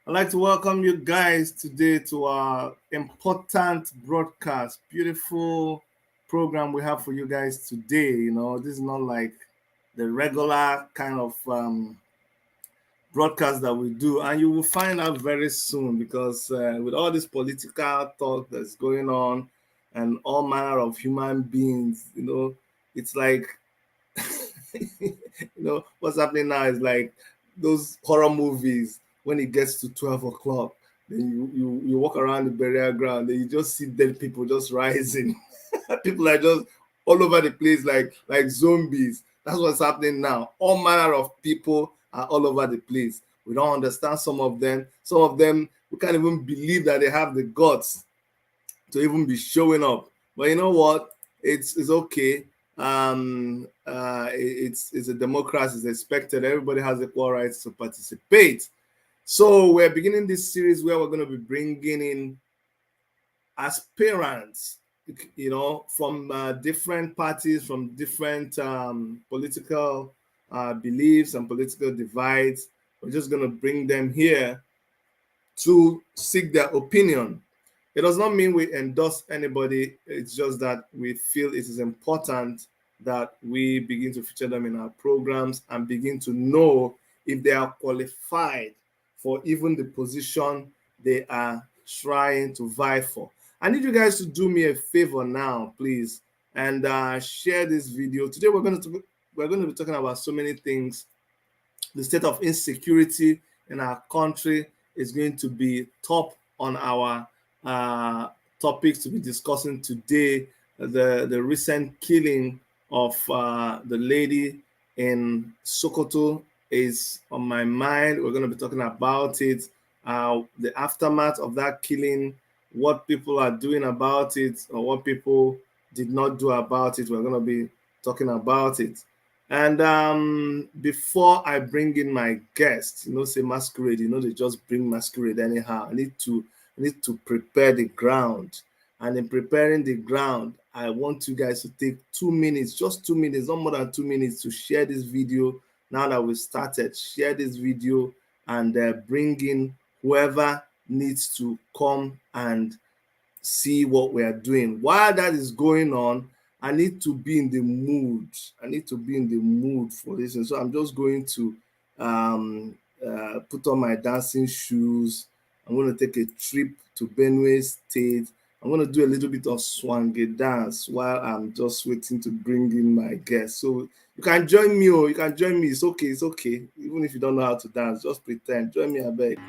I'd like to welcome you guys today to our important broadcast. Beautiful program we have for you guys today. You know, this is not like the regular kind of broadcast that we do, and you will find out very soon because with all this political talk that's going on and all manner of human beings, you know, it's like what's happening now is like those horror movies. When it gets to 12 o'clock, then you walk around the burial ground and you just see dead people just rising. People are just all over the place like zombies. That's what's happening now. All manner of people are all over the place. We don't understand some of them. Some of them, we can't even believe that they have the guts to even be showing up. But you know what? It's okay. It's a democracy. It's expected. Everybody has equal rights to participate. So we're beginning this series where we're going to be bringing in aspirants, you know, from different parties, from different political beliefs and political divides. We're just going to bring them here to seek their opinion. It does not mean we endorse anybody. It's just that we feel it is important that we begin to feature them in our programs and begin to know if they are qualified for even the position they are trying to vie for. I need you guys to do me a favor now, please, and share this video. Today we're going to be talking about so many things. The state of insecurity in our country is going to be top on our topics to be discussing today. The recent killing of the lady in Sokoto is on my mind. We're going to be talking about it, the aftermath of that killing, what people are doing about it, or what people did not do about it. We're going to be talking about it. And before I bring in my guest, say masquerade, they just bring masquerade anyhow. I need to prepare the ground. And in preparing the ground, I want you guys to take 2 minutes, just 2 minutes, not more than 2 minutes, to share this video. Now that we've started, share this video and bring in whoever needs to come and see what we are doing. While that is going on, I need to be in the mood. I need to be in the mood for this. And so I'm just going to put on my dancing shoes I'm going to take a trip to Benue State. I'm going to do a little bit of swange dance while I'm just waiting to bring in my guests. So you can join me, or you can join me. It's okay, it's okay. Even if you don't know how to dance, just pretend. Join me, I beg.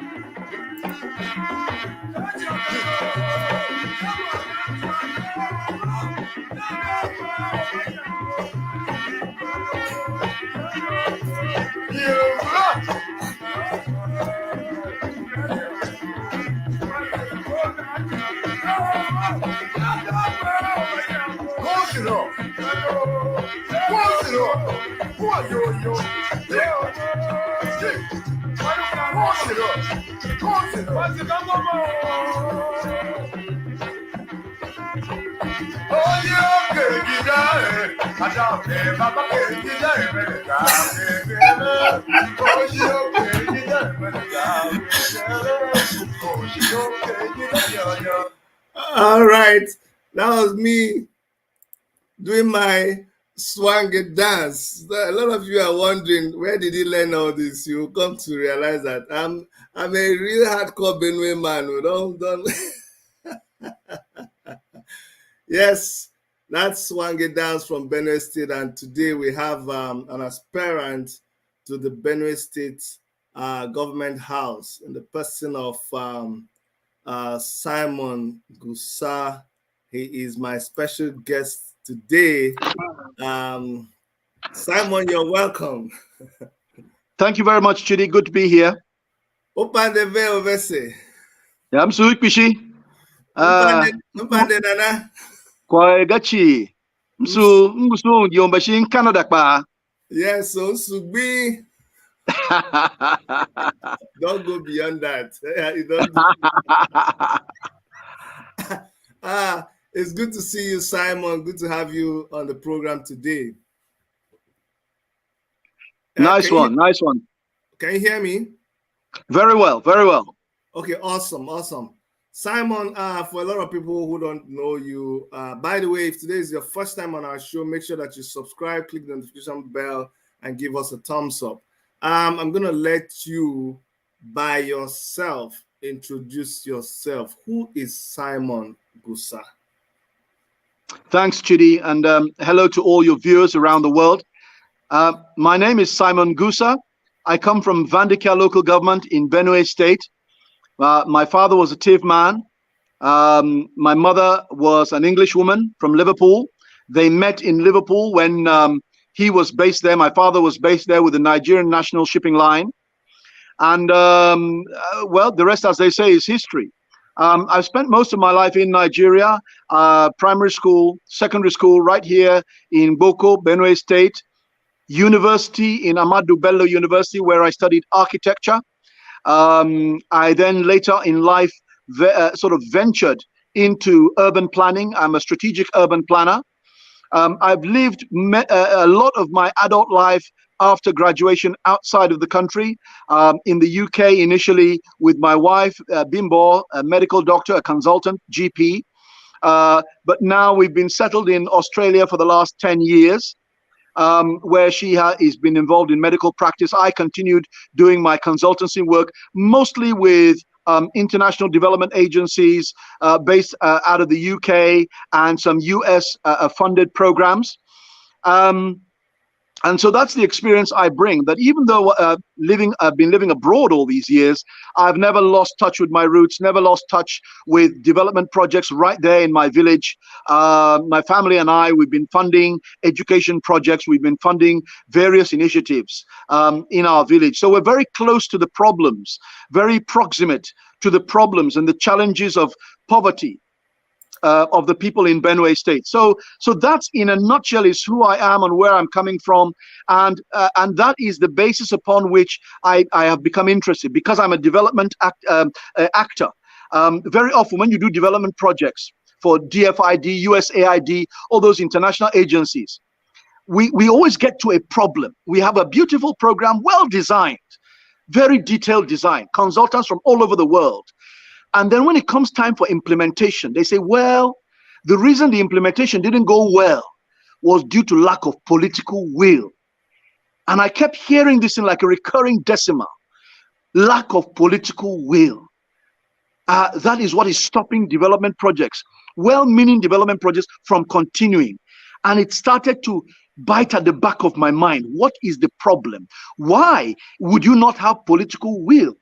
All right, that was me doing my swang dance. A lot of you are wondering, where did he learn all this? You come to realize that I'm a real hardcore Benue man. Don't. Yes, that's swang dance from Benue State, and today we have an aspirant to the Benue State government house in the person of Simon GUSAH. He is my special guest today. Simon, you're welcome. Thank you very much, Chidi. Good to be here. Open the veil, Vese. Yeah, I'm Suik Pishi. Open Nana. Kwa gachi. Msu yombashi in Canada pa. Yes, so Sugbi. Don't go beyond that. It's good to see you, Simon. Good to have you on the program today. Nice one. Can you hear me? Very well, very well. Okay, awesome. Simon, for a lot of people who don't know you, by the way, if today is your first time on our show, make sure that you subscribe, click the notification bell, and give us a thumbs up. I'm going to let you, by yourself, introduce yourself. Who is Simon GUSAH? Thanks, Chidi, and hello to all your viewers around the world. My name is Simon GUSAH. I come from Vandika local government in Benue State. My father was a TIV man. My mother was an English woman from Liverpool. They met in Liverpool when he was based there. My father was based there with the Nigerian National Shipping Line. And well, the rest, as they say, is history. I've spent most of my life in Nigeria, primary school, secondary school, right here in Boko, Benue State, university in Ahmadu Bello University, where I studied architecture. I then later in life sort of ventured into urban planning. I'm a strategic urban planner. I've lived a lot of my adult life after graduation outside of the country, in the UK initially with my wife, Bimbo, a medical doctor, a consultant, GP. But now we've been settled in Australia for the last 10 years, where she has been involved in medical practice. I continued doing my consultancy work, mostly with international development agencies based out of the UK and some US funded programs. And so that's the experience I bring, that even though I've been living abroad all these years, I've never lost touch with my roots, never lost touch with development projects right there in my village. My family and I, we've been funding education projects. We've been funding various initiatives in our village. So we're very close to the problems, very proximate to the problems and the challenges of poverty, of the people in Benue State. So that's in a nutshell is who I am and where I'm coming from, and that is the basis upon which I have become interested, because I'm a development actor. Very often when you do development projects for DFID, USAID, all those international agencies, we always get to a problem. We have a beautiful program, well designed, very detailed design, consultants from all over the world. And then when it comes time for implementation, they say, well, the reason the implementation didn't go well was due to lack of political will. And I kept hearing this in like a recurring decimal, lack of political will. That is what is stopping development projects, well-meaning development projects, from continuing. And it started to bite at the back of my mind. What is the problem? Why would you not have political will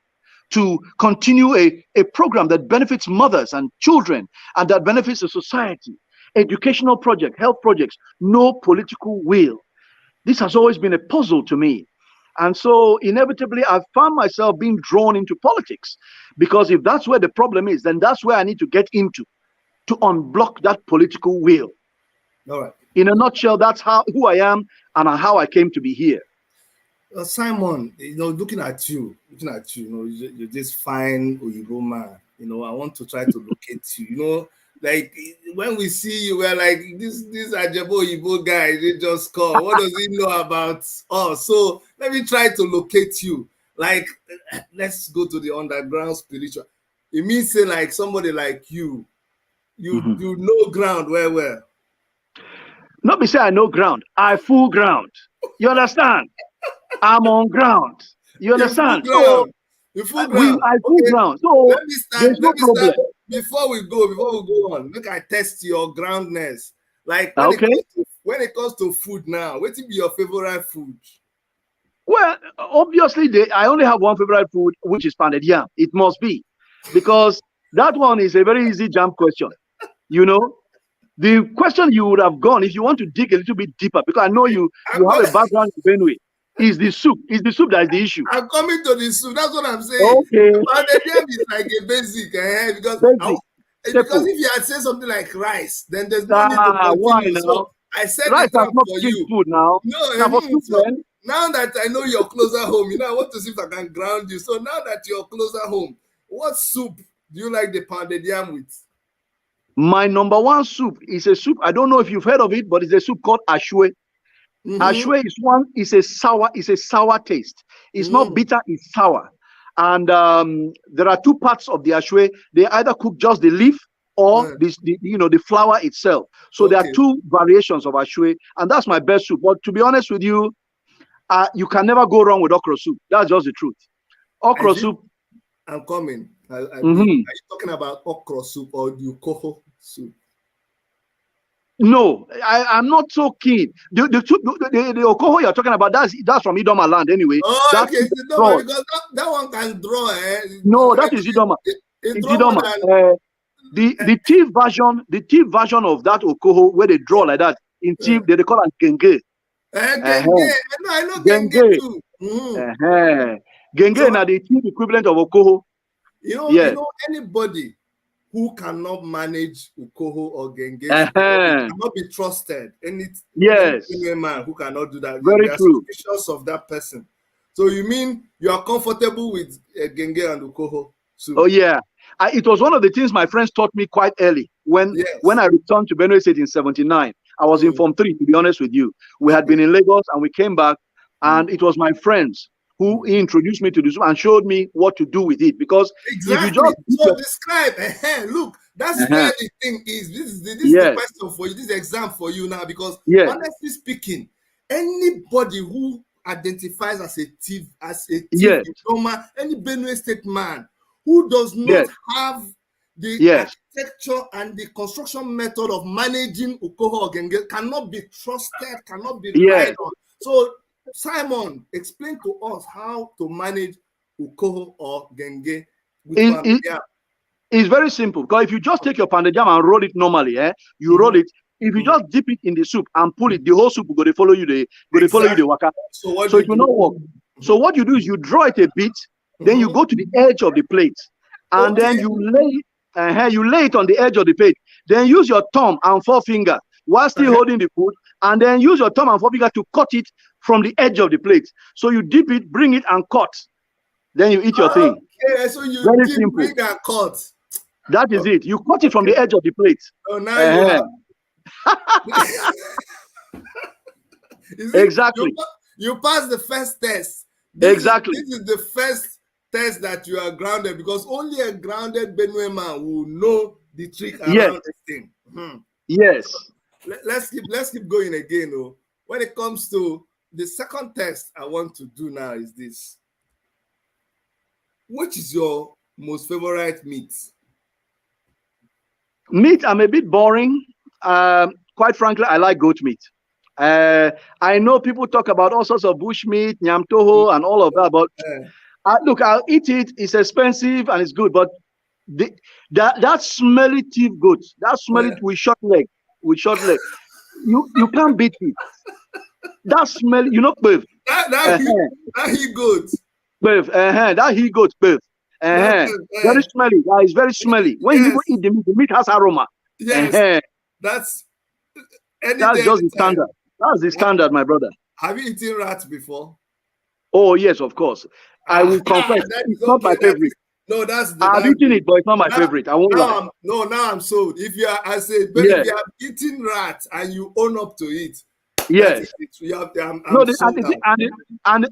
to continue a program that benefits mothers and children and that benefits the society? Educational project, health projects, no political will. This has always been a puzzle to me. And so inevitably, I found myself being drawn into politics, because if that's where the problem is, then that's where I need to get into to unblock that political will. All right. In a nutshell, that's who I am and how I came to be here. Simon, looking at you, you're this fine Oyibo man. I want to try to locate you. Like when we see you, we're like, this Ajabo Oyibo guy, they just call. What does he know about us? So let me try to locate you. Like, let's go to the underground spiritual. It means say like somebody like you know ground well. Not be say I know ground, I full ground. You understand? I'm on ground. You understand? You're full ground. I full ground. So let me start. problem. Before we go on, look, I test your groundness. Like when it comes to food now, what will be your favorite food? Well, obviously, I only have one favorite food, which is pounded yam. It must be, because that one is a very easy jump question. The question you would have gone if you want to dig a little bit deeper, because I know you have a background in Benue. Is the soup that is the issue? I'm coming to the soup. That's what I'm saying. Okay. Pounded yam is like a basic, because if you had said something like rice, then there's no need to continue. So I said rice it up for you. Food now. Now that I know you're closer home, I want to see if I can ground you. So now that you're closer home, what soup do you like the pounded yam with? My number one soup is a soup. I don't know if you've heard of it, but it's a soup called ashwe. Ashwe is a sour taste. It's not bitter, it's sour. And there are two parts of the ashwe. They either cook just the leaf or the flour itself. So there are two variations of ashwe, and that's my best soup. But to be honest with you, you can never go wrong with okra soup. That's just the truth. Okra soup. I'm coming. Are you talking about okra soup or the ukoho soup? No, I'm not so keen. The okoho you're talking about, that's from Idoma land anyway. Oh, okay. Idoma, because that one can draw. No, that is Idoma. It's Idoma. The tea version of that okoho, where they draw like that in tea, they call it genge. Genge. I know genge too. Genge, now the tea equivalent of okoho. Anybody who cannot manage ukoho or genge cannot be trusted. Any man who cannot do that, very true. Suspicious of that person. So you mean you are comfortable with genge and ukoho soup? Oh yeah, it was one of the things my friends taught me quite early when I returned to Benue State in '79. I was in Form 3, to be honest with you. We had been in Lagos and we came back, and it was my friends who introduced me to this and showed me what to do with it. Because if you just describe, look, that's where the thing is. This is the question for you. This is the exam for you now. Because honestly speaking, anybody who identifies as a thief, diploma, any Benue State man who does not have the architecture and the construction method of managing ukoho or genge cannot be trusted, cannot be relied on. So Simon, explain to us how to manage ukoho or genge with pounded yam. It's very simple, because if you just take your pounded yam and roll it normally, you roll it. If you just dip it in the soup and pull it, the whole soup will go to follow you. Follow you the waka. So it will not work. So what you do is you draw it a bit, then you go to the edge of the plate, and then you lay it on the edge of the plate. Then use your thumb and forefinger while still holding the food, and then use your thumb and forefinger to cut it from the edge of the plate. So you dip it, bring it, and cut. Then you eat your thing. Okay, so you very dip, simple. bring, and cut. That is it. You cut it from the edge of the plate. Oh, now exactly. You pass the first test. This is the first test that you are grounded, because only a grounded Benue man will know the trick around this thing. Yes. Let's keep going again. When it comes to the second test I want to do now is this. Which is your most favorite meat? Meat, I'm a bit boring. Quite frankly, I like goat meat. I know people talk about all sorts of bush meat, nyam toho, and all of that, but look, I'll eat it. It's expensive and it's good, but that smelly teeth goat, that smelly with short leg, you can't beat it. That smell, beef. That he goat. Beef, that he goat beef. Very smelly. That is very smelly. When you eat the meat has aroma. Yes, that's just the standard. That's the standard, my brother. Have you eaten rat before? Oh yes, of course. I will confess, it's not my favorite. No, I've eaten it, but it's not my favorite. I won't lie. Now I'm sold. If you are, I said, but if you have eaten rat and you own up to it, yes. And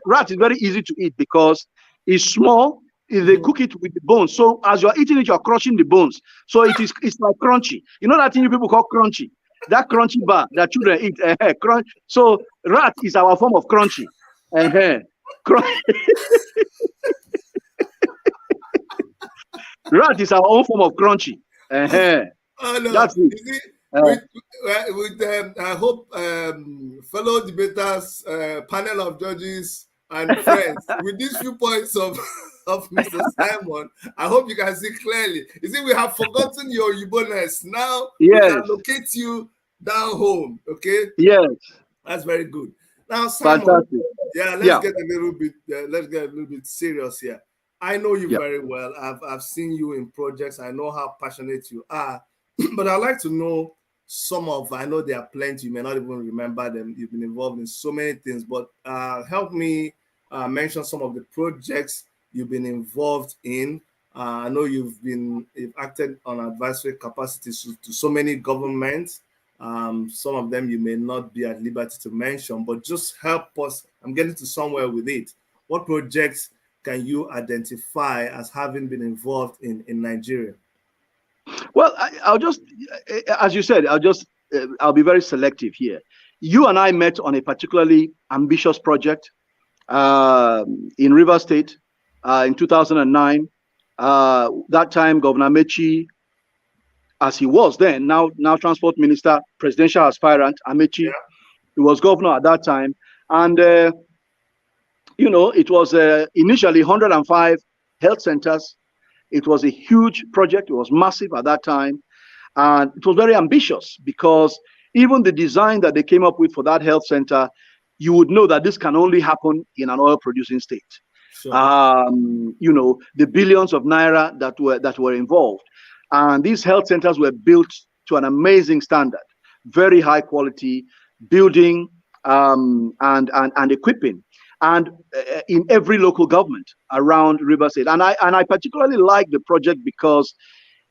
rat is very easy to eat because it's small. They cook it with the bones. So as you're eating it, you're crushing the bones. So it's like crunchy. You know that thing you people call crunchy? That crunchy bar that children eat. Crunch. So rat is our form of crunchy. Rat is our own form of crunchy. Oh, no. That's it. I hope fellow debaters, panel of judges and friends, with these few points of Mr. Simon, I hope you can see clearly. You see, we have forgotten your Igbo-ness. Now we can locate you down home. Okay? Yes. That's very good. Now, Simon, fantastic. Let's get a little bit serious here. I know you very well. I've seen you in projects. I know how passionate you are. But I'd like to know I know there are plenty, you may not even remember them. You've been involved in so many things, but help me mention some of the projects you've been involved in. I know you've acted on advisory capacities to so many governments. Some of them you may not be at liberty to mention, but just help us. I'm getting to somewhere with it. What projects can you identify as having been involved in Nigeria? Well, I'll just, as you said, I'll be very selective here. You and I met on a particularly ambitious project in Rivers State in 2009. That time, Governor Amechi, as he was then, now Transport Minister, Presidential Aspirant, Amechi, he was governor at that time. And, it was initially 105 health centers. It was a huge project. It was massive at that time. And it was very ambitious because even the design that they came up with for that health center, you would know that this can only happen in an oil producing state. Sure. The billions of naira that were involved. And these health centers were built to an amazing standard, very high quality building and equipping. And in every local government around River State. And I particularly like the project because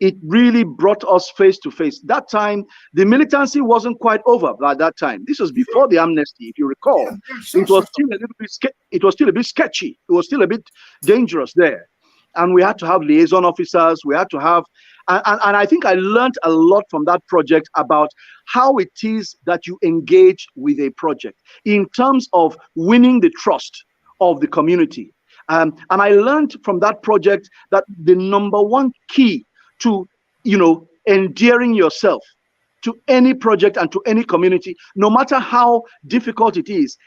it really brought us face to face. That time, the militancy wasn't quite over by that time. This was before the amnesty, if you recall. It was still a little bit it was still a bit sketchy. It was still a bit dangerous there. And we had to have liaison officers. We had to have, and I think I learned a lot from that project about how it is that you engage with a project in terms of winning the trust of the community. And I learned from that project that the number one key to, endearing yourself to any project and to any community, no matter how difficult it is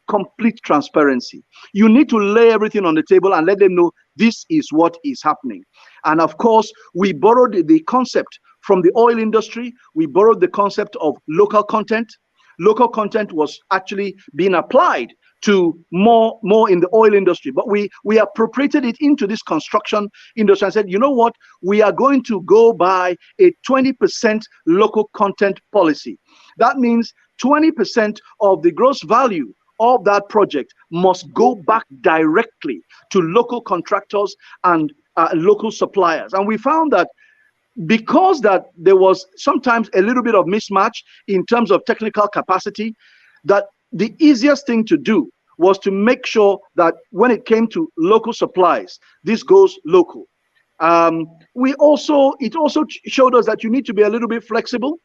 complete transparency. You need to lay everything on the table and let them know this is what is happening. And of course, we borrowed the concept from the oil industry. We borrowed the concept of local content. Local content was actually being applied to more in the oil industry, but we appropriated it into this construction industry and said, you know what, we are going to go by a 20% local content policy. That means 20% of the gross value of that project must go back directly to local contractors and local suppliers. And we found that because that there was sometimes a little bit of mismatch in terms of technical capacity, that the easiest thing to do was to make sure that when it came to local supplies, this goes local. It also showed us that you need to be a little bit flexible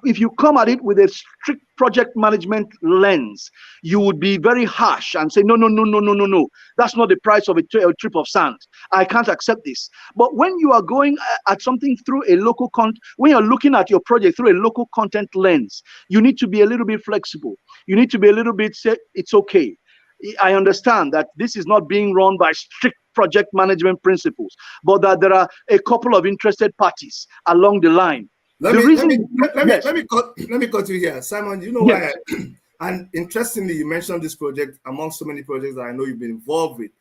If you come at it with a strict project management lens, you would be very harsh and say, no, no, no, no, no, no, no. That's not the price of a trip of sand. I can't accept this. But when you are going at something through a local when you're looking at your project through a local content lens, you need to be a little bit flexible. You need to be a little bit, say, it's okay. I understand that this is not being run by strict project management principles, but that there are a couple of interested parties along the line. Let me cut you here, Simon. You know why? And interestingly, you mentioned this project among so many projects that I know you've been involved with.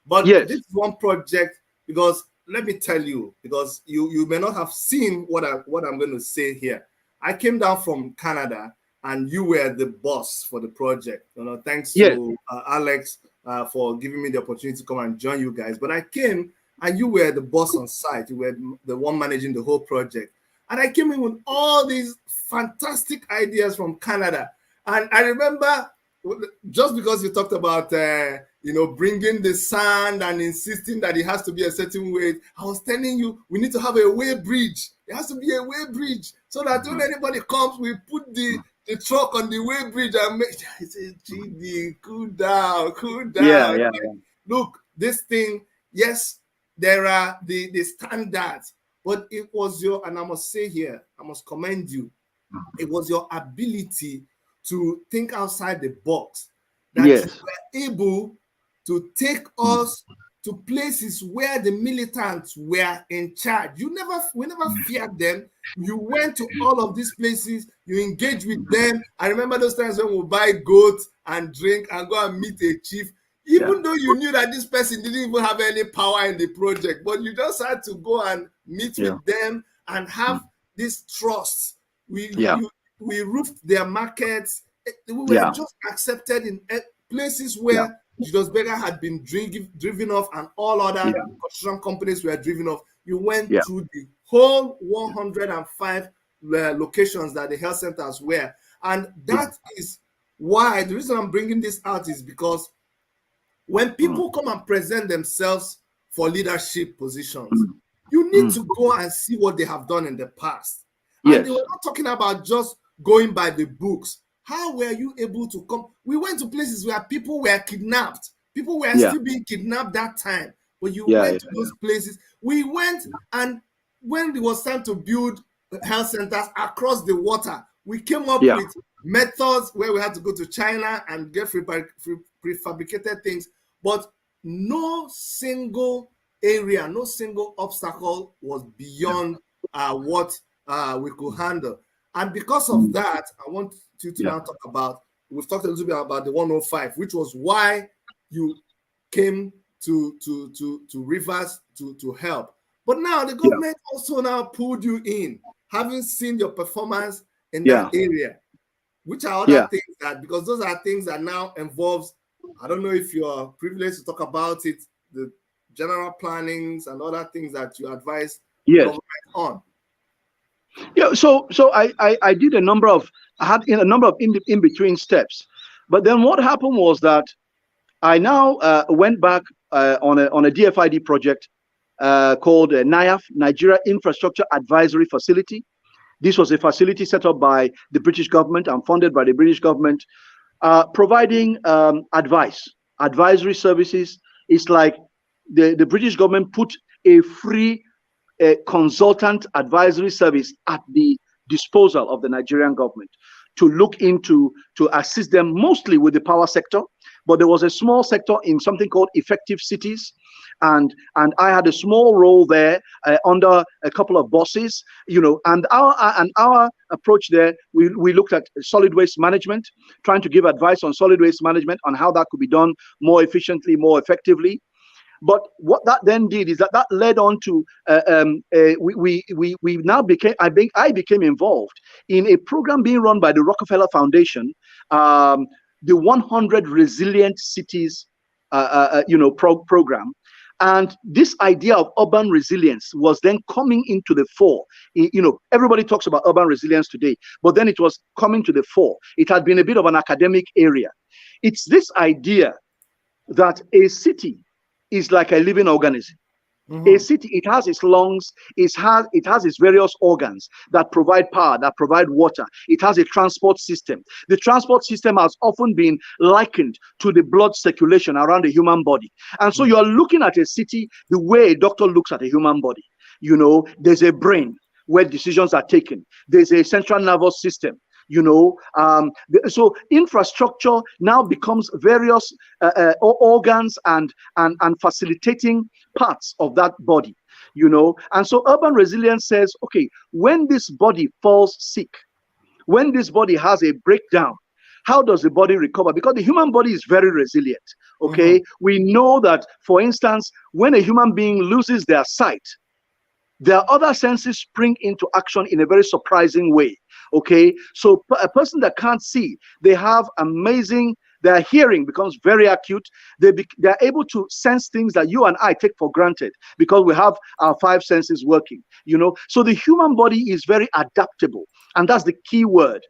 But this is one project, because let me tell you, because you may not have seen what I'm going to say here. I came down from Canada, and you were the boss for the project. Thanks to Alex for giving me the opportunity to come and join you guys. But I came, and you were the boss on site. You were the one managing the whole project. And I came in with all these fantastic ideas from Canada. And I remember, just because you talked about, bringing the sand and insisting that it has to be a certain weight, I was telling you, we need to have a way bridge. It has to be a way bridge so that when anybody comes, we put the truck on the way bridge and make. I said, GD, cool down. Yeah. Look, this thing, yes, there are the standards. But it was and I must say here, I must commend you. It was your ability to think outside the box that you were able to take us to places where the militants were in charge. We never feared them. You went to all of these places, you engaged with them. I remember those times when we buy goats and drink and go and meet a chief. Even though you knew that this person didn't even have any power in the project, but you just had to go and meet with them and have this trust. We roofed their markets. We were just accepted in places where Julius Berger had been driven off and all other construction companies were driven off. You went through the whole 105 locations that the health centers were. And that is why, the reason I'm bringing this out is because when people come and present themselves for leadership positions, you need to go and see what they have done in the past. And they were not talking about just going by the books. How were you able to come? We went to places where people were kidnapped. People were still being kidnapped that time. But you went to those places. We went, and when it was time to build health centers across the water, we came up with methods where we had to go to China and get prefabricated things. But no single area, no single obstacle was beyond what we could handle. And because of that, I want you to now talk about, we've talked a little bit about the 105, which was why you came to Rivers to help. But now the government also now pulled you in, having seen your performance in that area, which are other things that, because those are things that now involves, I don't know if you're privileged to talk about it, the general plannings and other things that you advise government on. Yeah, so I did a number of, I had a number of in between steps, but then what happened was that I now went back on a DFID project called NIAF, Nigeria Infrastructure Advisory Facility. This was a facility set up by the British government and funded by the British government, providing advisory services. It's like the British government put a free consultant advisory service at the disposal of the Nigerian government to look into, to assist them mostly with the power sector. But there was a small sector in something called effective cities. And I had a small role there under a couple of bosses, and our approach there, we looked at solid waste management, trying to give advice on solid waste management, on how that could be done more efficiently, more effectively. But what that then did is that led on to we now became, I became involved in a program being run by the Rockefeller Foundation, the 100 Resilient Cities program. And this idea of urban resilience was then coming into the fore. Everybody talks about urban resilience today, but then it was coming to the fore. It had been a bit of an academic area. It's this idea that a city is like a living organism. A city, it has its lungs, it has its various organs that provide power, that provide water. It has a transport system. The transport system has often been likened to the blood circulation around the human body. And so you're looking at a city the way a doctor looks at a human body. You know, there's a brain where decisions are taken. There's a central nervous system. You know, so infrastructure now becomes various organs and facilitating parts of that body, you know. And so urban resilience says, okay, when this body falls sick, when this body has a breakdown, how does the body recover? Because the human body is very resilient. Okay, we know that, for instance, when a human being loses their sight, their other senses spring into action in a very surprising way. Okay, so a person that can't see, they have amazing, their hearing becomes very acute. They're able to sense things that you and I take for granted because we have our five senses working, you know. So the human body is very adaptable, and that's the key word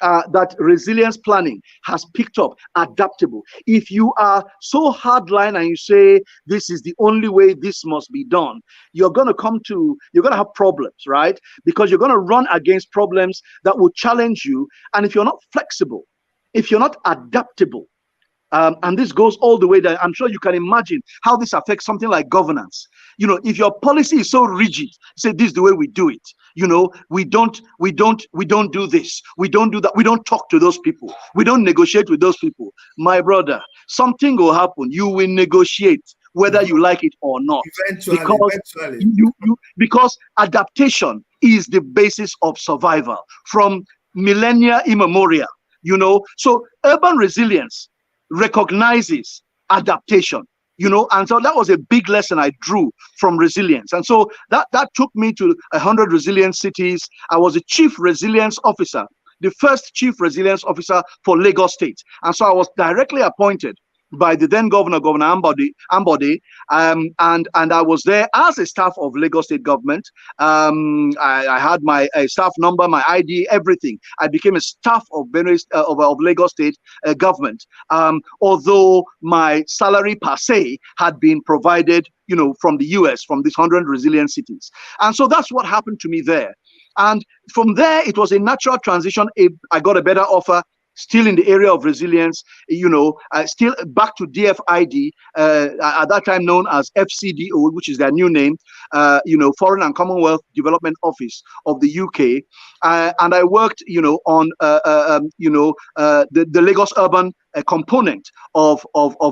that resilience planning has picked up: adaptable. If you are so hardline and you say this is the only way this must be done, you're going to have problems, right? Because you're going to run against problems that will challenge you. And if you're not flexible, if you're not adaptable, and this goes all the way down, I'm sure you can imagine how this affects something like governance. You know, if your policy is so rigid, say this is the way we do it. You know, we don't do this, we don't do that, we don't talk to those people, we don't negotiate with those people. My brother, something will happen. You will negotiate whether you like it or not. Eventually. Because adaptation is the basis of survival from millennia immemorial. You know, so urban resilience recognizes adaptation, you know, and so that was a big lesson I drew from resilience. And so that took me to 100 resilient cities. I was a chief resilience officer, the first chief resilience officer for Lagos State. And so I was directly appointed by the then Governor Ambode, and I was there as a staff of Lagos State government. I had my staff number, my ID, everything. I became a staff of of Lagos State government, although my salary per se had been provided, you know, from the US, from these 100 resilient cities. And so that's what happened to me there. And from there, it was a natural transition. I got a better offer, still in the area of resilience, you know, still back to DFID, at that time known as FCDO, which is their new name, you know, Foreign and Commonwealth Development Office of the UK. And I worked, you know, on, the Lagos urban component of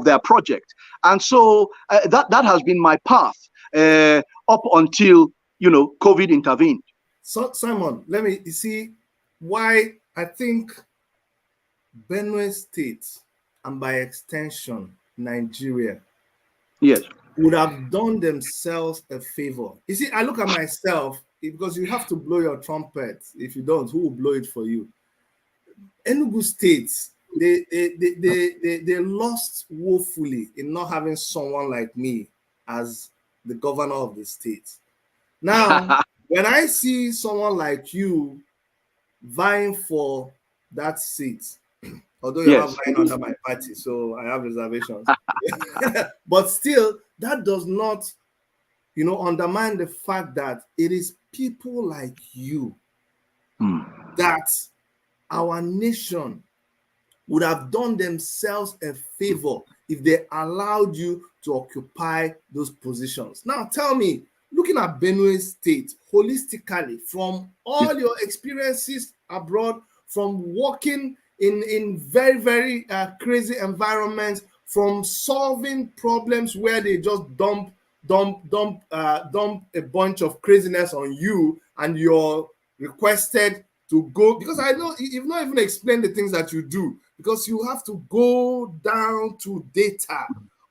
their project. And so that has been my path up until, you know, COVID intervened. So, Simon, let me see why I think Benue State, and by extension, Nigeria, yes, would have done themselves a favor. You see, I look at myself, because you have to blow your trumpet. If you don't, who will blow it for you? Enugu State, they lost woefully in not having someone like me as the governor of the state. Now, when I see someone like you vying for that seat, although you're not vying under my party, so I have reservations. But still, that does not, you know, undermine the fact that it is people like you that our nation would have done themselves a favor if they allowed you to occupy those positions. Now, tell me, looking at Benue State holistically, from all your experiences abroad, from working in very, very crazy environments, from solving problems where they just dump a bunch of craziness on you, and you're requested to go, because I know you've not even explained the things that you do, because you have to go down to data,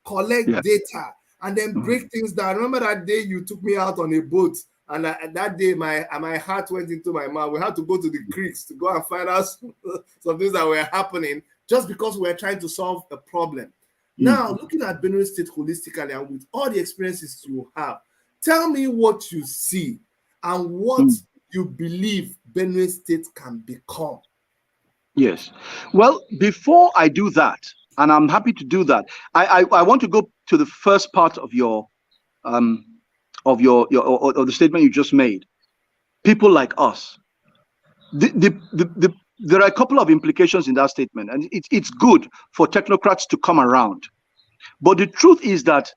collect data, and then break things down. I remember that day you took me out on a boat, and that day my heart went into my mouth. We had to go to the creeks to go and find out some things that were happening just because we were trying to solve a problem. Now, looking at Benue State holistically and with all the experiences you have, tell me what you see and what you believe Benue State can become. Yes. Well, before I do that, and I'm happy to do that, I want to go to the first part of your of of the statement you just made. People like us. There are a couple of implications in that statement, and it's good for technocrats to come around. But the truth is that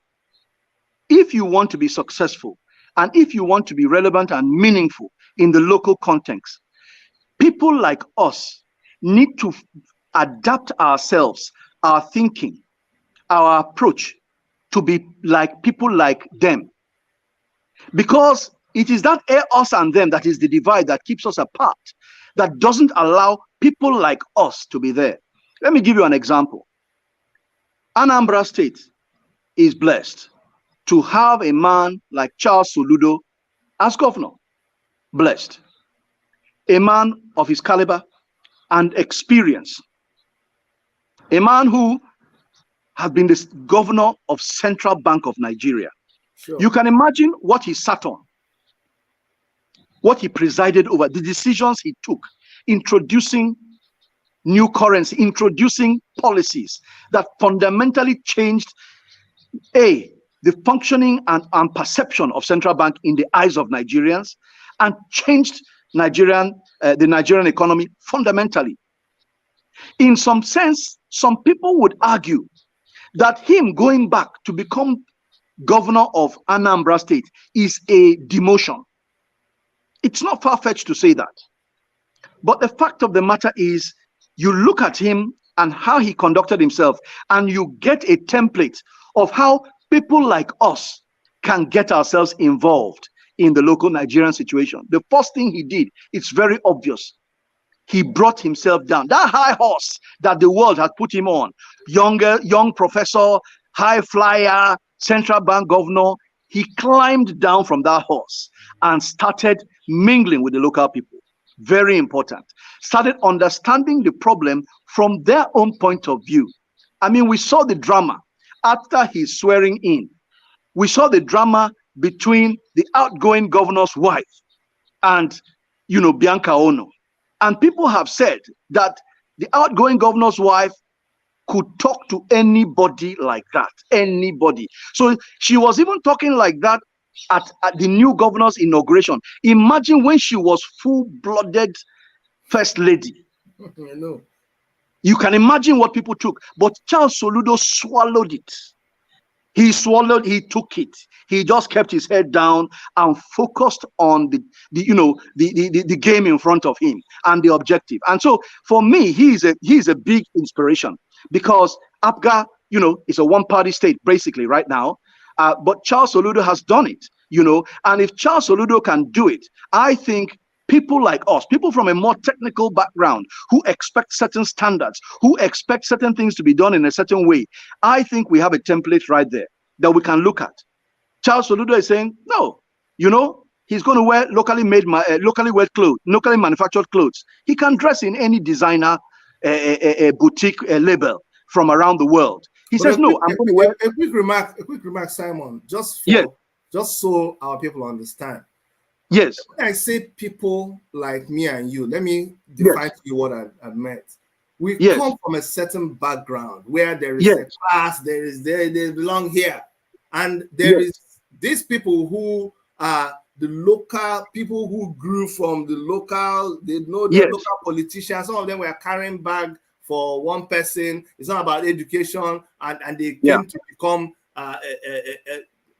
if you want to be successful and if you want to be relevant and meaningful in the local context, people like us need to adapt ourselves, our thinking, our approach to be like people like them. Because it is that us and them that is the divide that keeps us apart, that doesn't allow people like us to be there. Let me give you an example. Anambra State is blessed to have a man like Charles Soludo as governor. Blessed. A man of his caliber and experience. A man who has been the governor of Central Bank of Nigeria. Sure. You can imagine what he sat on, what he presided over, the decisions he took, introducing new currency, introducing policies that fundamentally changed the functioning and perception of central bank in the eyes of Nigerians, and changed the Nigerian economy fundamentally. In some sense, some people would argue that him going back to become governor of Anambra State is a demotion. It's not far-fetched to say that. But the fact of the matter is, you look at him and how he conducted himself, and you get a template of how people like us can get ourselves involved in the local Nigerian situation. The first thing he did, it's very obvious. He brought himself down. That high horse that the world had put him on, young professor, high flyer, central bank governor, he climbed down from that horse and started mingling with the local people. Very important. Started understanding the problem from their own point of view. I mean, we saw the drama after his swearing in. We saw the drama between the outgoing governor's wife and, Bianca Ono. And people have said that the outgoing governor's wife could talk to anybody like that, anybody. So she was even talking like that at the new governor's inauguration. Imagine when she was full-blooded first lady. I know. You can imagine what people took. But Charles Soludo swallowed it. He swallowed, he took it. He just kept his head down and focused on the game in front of him and the objective. And so for me, he is a big inspiration, because APGA, is a one-party state basically right now. But Charles Soludo has done it, and if Charles Soludo can do it, I think people like us, people from a more technical background who expect certain standards, who expect certain things to be done in a certain way, I think we have a template right there that we can look at. Charles Soludo is saying, no, he's going to wear locally manufactured clothes. He can dress in any designer boutique label from around the world. He says, no, I'm going to wear a quick remark, Simon, just so our people understand. Yes. When I say people like me and you, let me define to you what I meant. We come from a certain background where there is a class, they belong here. And there is these people who are the local people who grew from the local, they know the local politicians. Some of them were carrying bag for one person. It's not about education, and they came to become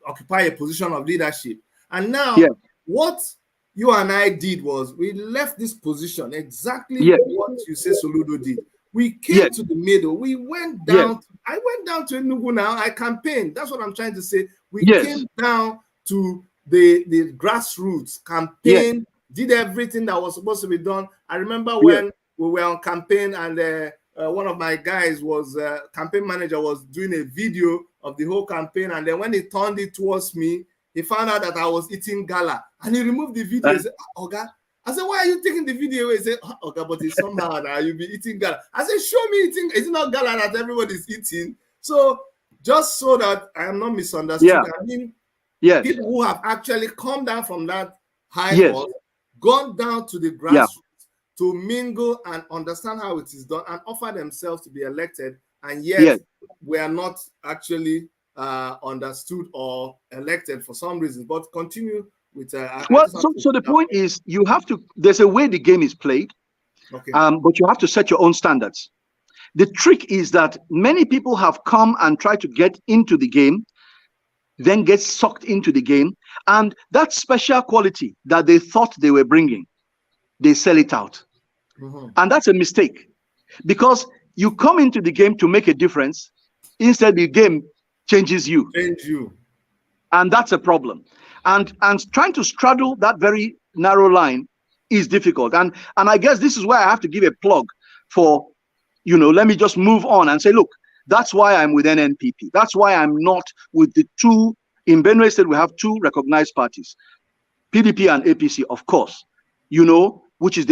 occupy a position of leadership. And now what you and I did was we left this position exactly what you say Soludo did. We came to the middle. We went down. I went down to Enugu now. I campaigned. That's what I'm trying to say. We came down to the grassroots, campaign, did everything that was supposed to be done. I remember when we were on campaign, and one of my guys was campaign manager was doing a video of the whole campaign, and then when he turned it towards me, he found out that I was eating gala, and he removed the video. He said, "Oga," I said, "Why are you taking the video?" He said, "Oga, but it's somehow that you'll be eating gala." I said, "Show me eating. Is it not gala that everybody's eating?" So just so that I am not misunderstood, I mean, people who have actually come down from that high horse, gone down to the grassroots to mingle and understand how it is done and offer themselves to be elected, and yet we are not actually understood or elected for some reason. But continue with. Well, so the point is, you have to. There's a way the game is played, okay. But you have to set your own standards. The trick is that many people have come and tried to get into the game, then get sucked into the game, and that special quality that they thought they were bringing, they sell it out. And that's a mistake, because you come into the game to make a difference, instead the game changes you. And that's a problem. And trying to straddle that very narrow line is difficult. And I guess this is why I have to give a plug for, let me just move on and say, look, that's why I'm with NNPP. That's why I'm not with the two. In Benue State, we have two recognized parties, PDP and APC, of course, which is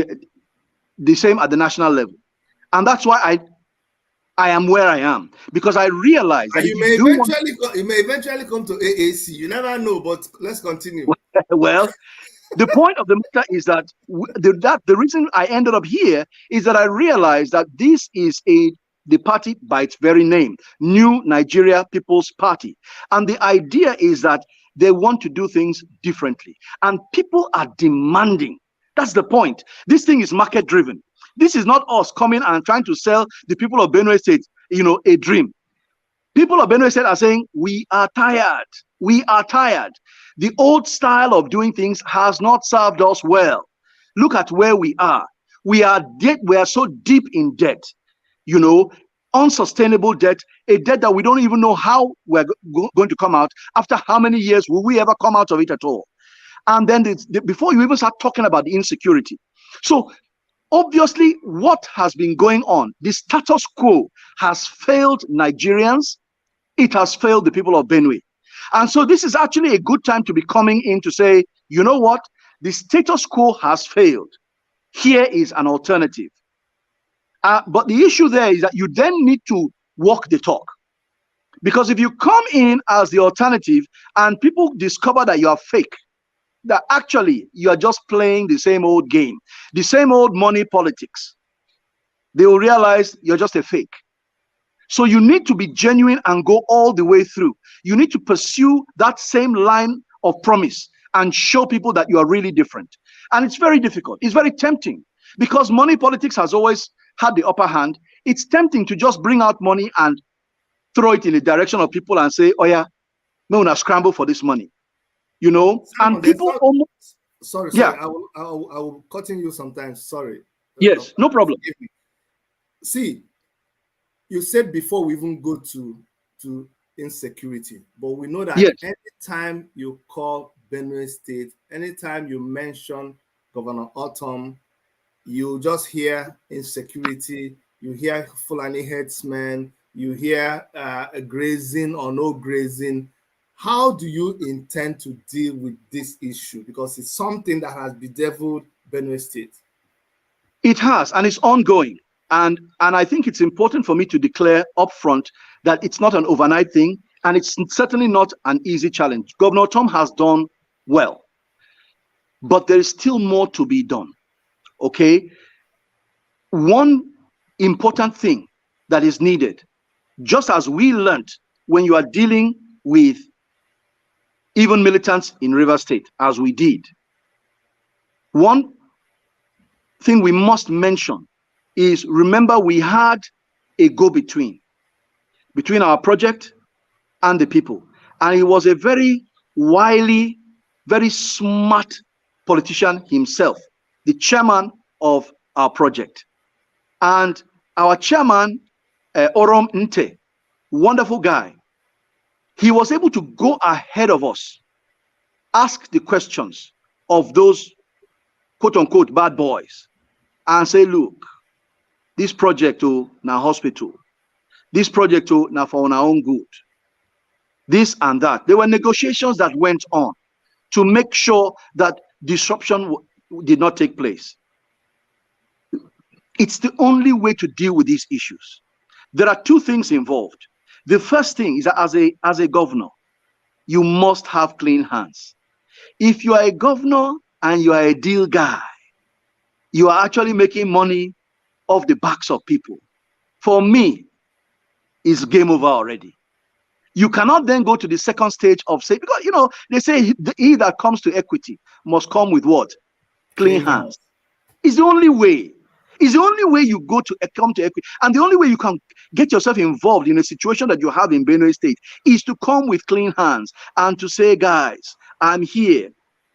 the same at the national level. And that's why I am where I am, because I realize that you may eventually come to AAC. You never know, but let's continue. Well, the point of the matter is that the reason I ended up here is that I realized that this is the party by its very name, New Nigeria People's Party. And the idea is that they want to do things differently. And people are demanding. That's the point. This thing is market driven. This is not us coming and trying to sell the people of Benue State, a dream. People of Benue State are saying, we are tired. We are tired. The old style of doing things has not served us well. Look at where we are. We are debt. We are so deep in debt, unsustainable debt, a debt that we don't even know how we're going to come out. After how many years will we ever come out of it at all? And then before you even start talking about the insecurity. So obviously, what has been going on, the status quo has failed Nigerians. It has failed the people of Benue. And so this is actually a good time to be coming in to say, you know what? The status quo has failed. Here is an alternative. But the issue there is that you then need to walk the talk. Because if you come in as the alternative and people discover that you are fake, that actually you are just playing the same old game, the same old money politics, they will realize you're just a fake. So you need to be genuine and go all the way through. You need to pursue that same line of promise and show people that you are really different. And it's very difficult. It's very tempting, because money politics has always had the upper hand. It's tempting to just bring out money and throw it in the direction of people and say, oh yeah, no, now scramble for this money. And people almost. Sorry, yeah. I will cutting you sometimes. Sorry. Yes, no problem. See, you said before we even go to insecurity, but we know that anytime you call Benue State, anytime you mention Governor Autumn, you just hear insecurity, you hear Fulani headsmen, you hear grazing or no grazing. How do you intend to deal with this issue? Because it's something that has bedeviled Benue State. It has, and it's ongoing. And I think it's important for me to declare upfront that it's not an overnight thing, and it's certainly not an easy challenge. Governor Tom has done well, but there is still more to be done. Okay? One important thing that is needed, just as we learned when you are dealing with even militants in Rivers State, as we did, one thing we must mention is, remember, we had a go-between between our project and the people. And he was a very wily, very smart politician himself, the chairman of our project. And our chairman, Orom Nte, wonderful guy, he was able to go ahead of us, ask the questions of those quote-unquote bad boys, and say, look, this project now hospital, this project now for our own good, this and that. There were negotiations that went on to make sure that disruption did not take place. It's the only way to deal with these issues. There are two things involved. The first thing is that as a governor, you must have clean hands. If you are a governor and you are a deal guy, you are actually making money off the backs of people. For me, it's game over already. You cannot then go to the second stage of say, because they say he that comes to equity must come with what? Clean Clean hands. hands. It's the only way. It's the only way you go to come to equity. And the only way you can get yourself involved in a situation that you have in Benue State is to come with clean hands and to say, guys, I'm here.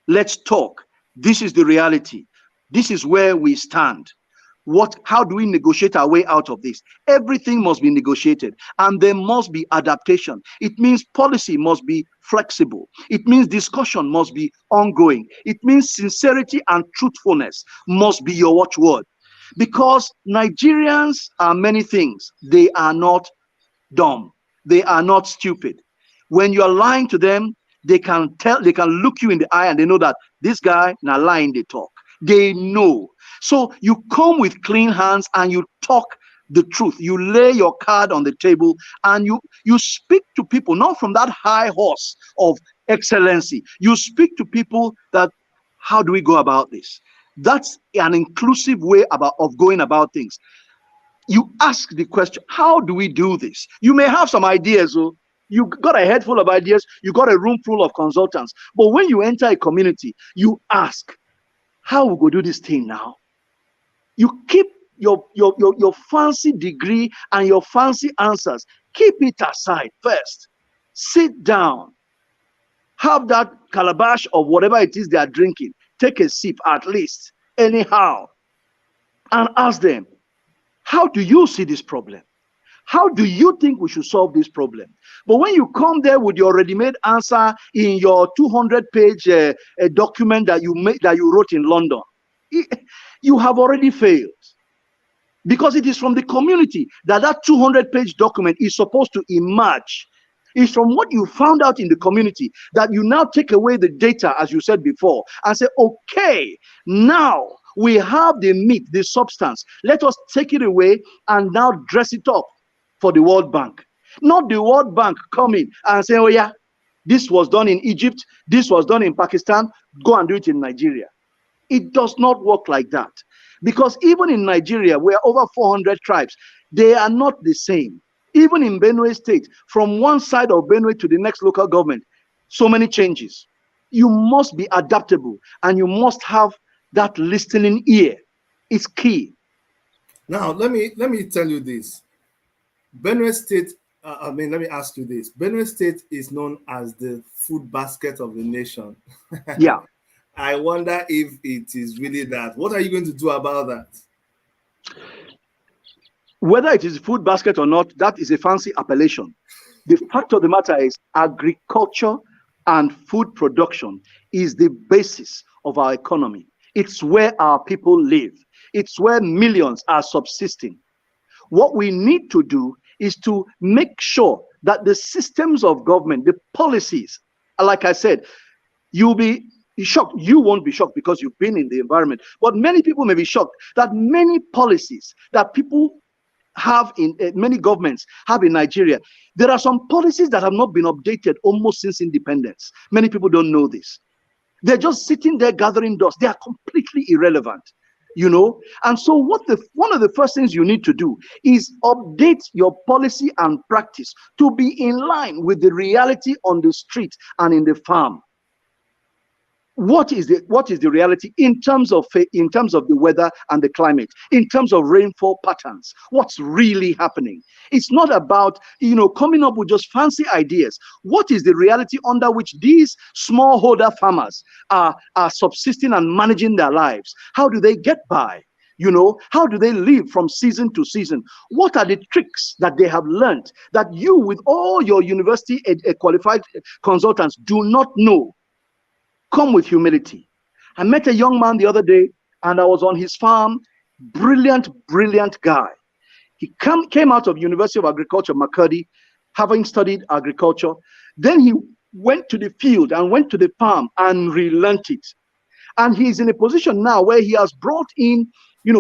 Let's talk. This is the reality. This is where we stand. How do we negotiate our way out of this? Everything must be negotiated, and there must be adaptation. It means policy must be flexible. It means discussion must be ongoing. It means sincerity and truthfulness must be your watchword. Because Nigerians are many things. They are not dumb. They are not stupid. When you are lying to them, they can look you in the eye and they know that this guy now lying they talk. They know. So you come with clean hands and you talk the truth. You lay your card on the table and you speak to people, not from that high horse of excellency. You speak to people that, how do we go about this? That's an inclusive way of going about things. You ask the question, how do we do this? You may have some ideas. You got a head full of ideas. You got a room full of consultants. But when you enter a community, you ask, how we go do this thing now? You keep your fancy degree and your fancy answers. Keep it aside first. Sit down. Have that calabash of whatever it is they are drinking. Take a sip at least, anyhow. And ask them, how do you see this problem? How do you think we should solve this problem? But when you come there with your ready-made answer in your 200-page document that you wrote in London, you have already failed. Because it is from the community that 200-page document is supposed to emerge. It's from what you found out in the community that you now take away the data, as you said before, and say, okay, now we have the meat, the substance. Let us take it away and now dress it up for the World Bank. Not the World Bank coming and say, oh yeah, this was done in Egypt, this was done in Pakistan, go and do it in Nigeria. It does not work like that. Because even in Nigeria, we are over 400 tribes. They are not the same. Even in Benue State, from one side of Benue to the next local government, so many changes. You must be adaptable and you must have that listening ear. It's key. Now, let me tell you this. Benue State, let me ask you this. Benue State is known as the food basket of the nation. Yeah. I wonder if it is really that. What are you going to do about that? Whether it is food basket or not, that is a fancy appellation. The fact of the matter is agriculture and food production is the basis of our economy. It's where our people live. It's where millions are subsisting. What we need to do is to make sure that the systems of government, the policies, like I said, you'll be shocked. You won't be shocked because you've been in the environment. But many people may be shocked that many policies that people have in many governments have in Nigeria, there are some policies that have not been updated almost since independence. Many people don't know this. They're just sitting there gathering dust. They are completely irrelevant, And so one of the first things you need to do is update your policy and practice to be in line with the reality on the street and in the farm. What is the reality in terms of the weather and the climate, in terms of rainfall patterns? What's really happening? It's not about coming up with just fancy ideas. What is the reality under which these smallholder farmers are subsisting and managing their lives? How do they get by? How do they live from season to season? What are the tricks that they have learned that you, with all your university qualified consultants, do not know? Come with humility. I met a young man the other day and I was on his farm. Brilliant guy. He came out of University of Agriculture, Makurdi, having studied agriculture. Then he went to the field and went to the farm and relearned it. And he's in a position now where he has brought in,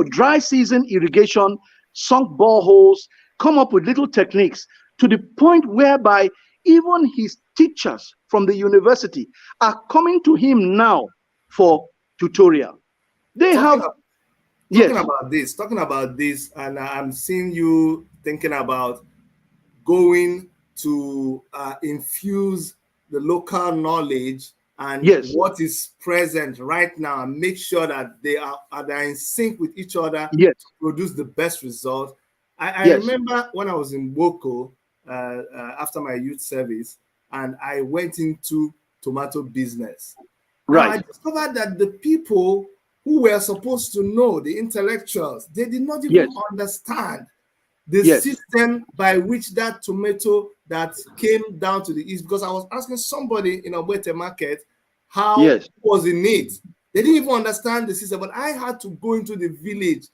dry season irrigation, sunk boreholes, come up with little techniques to the point whereby even his teachers from the university are coming to him now for tutorial. Talking about this, and I'm seeing you thinking about going to infuse the local knowledge and Yes. what is present right now, and make sure that they are in sync with each other Yes. to produce the best result. I Yes. remember when I was in Boko after my youth service, and I went into tomato business. Now I Right. discovered that the people who were supposed to know, the intellectuals, they did not even Yes. understand the Yes. system by which that tomato that came down to the east, because I was asking somebody in a Wete market how Yes. it was in it. They didn't even understand the system, but I had to go into the village.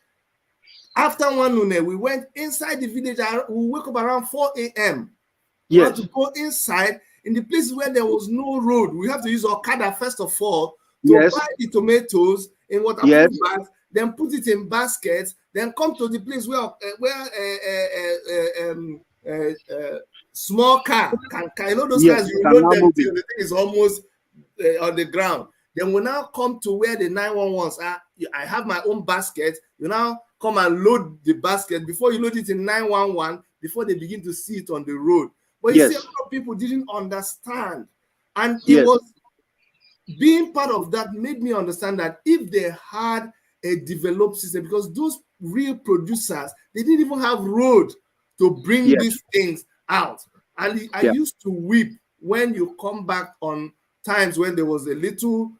After one noon, we went inside the village. We wake up around 4 a.m. We had Yes. to go inside in the places where there was no road. We have to use Okada first of all to Yes. buy the tomatoes in waterproof Yes. bags, then put it in baskets, then come to the place where small car can, you know, those Yes. cars, you Can load now them move till it. the thing is almost on the ground. Then we now come to where the 911s are. I have my own basket. You now come and load the basket before you load it in 911, before they begin to see it on the road. But you see, a Yes. lot of people didn't understand. And it Yes. was being part of that made me understand that if they had a developed system, because those real producers, they didn't even have road to bring Yes. these things out. And I Yeah. used to weep when you come back on times when there was a little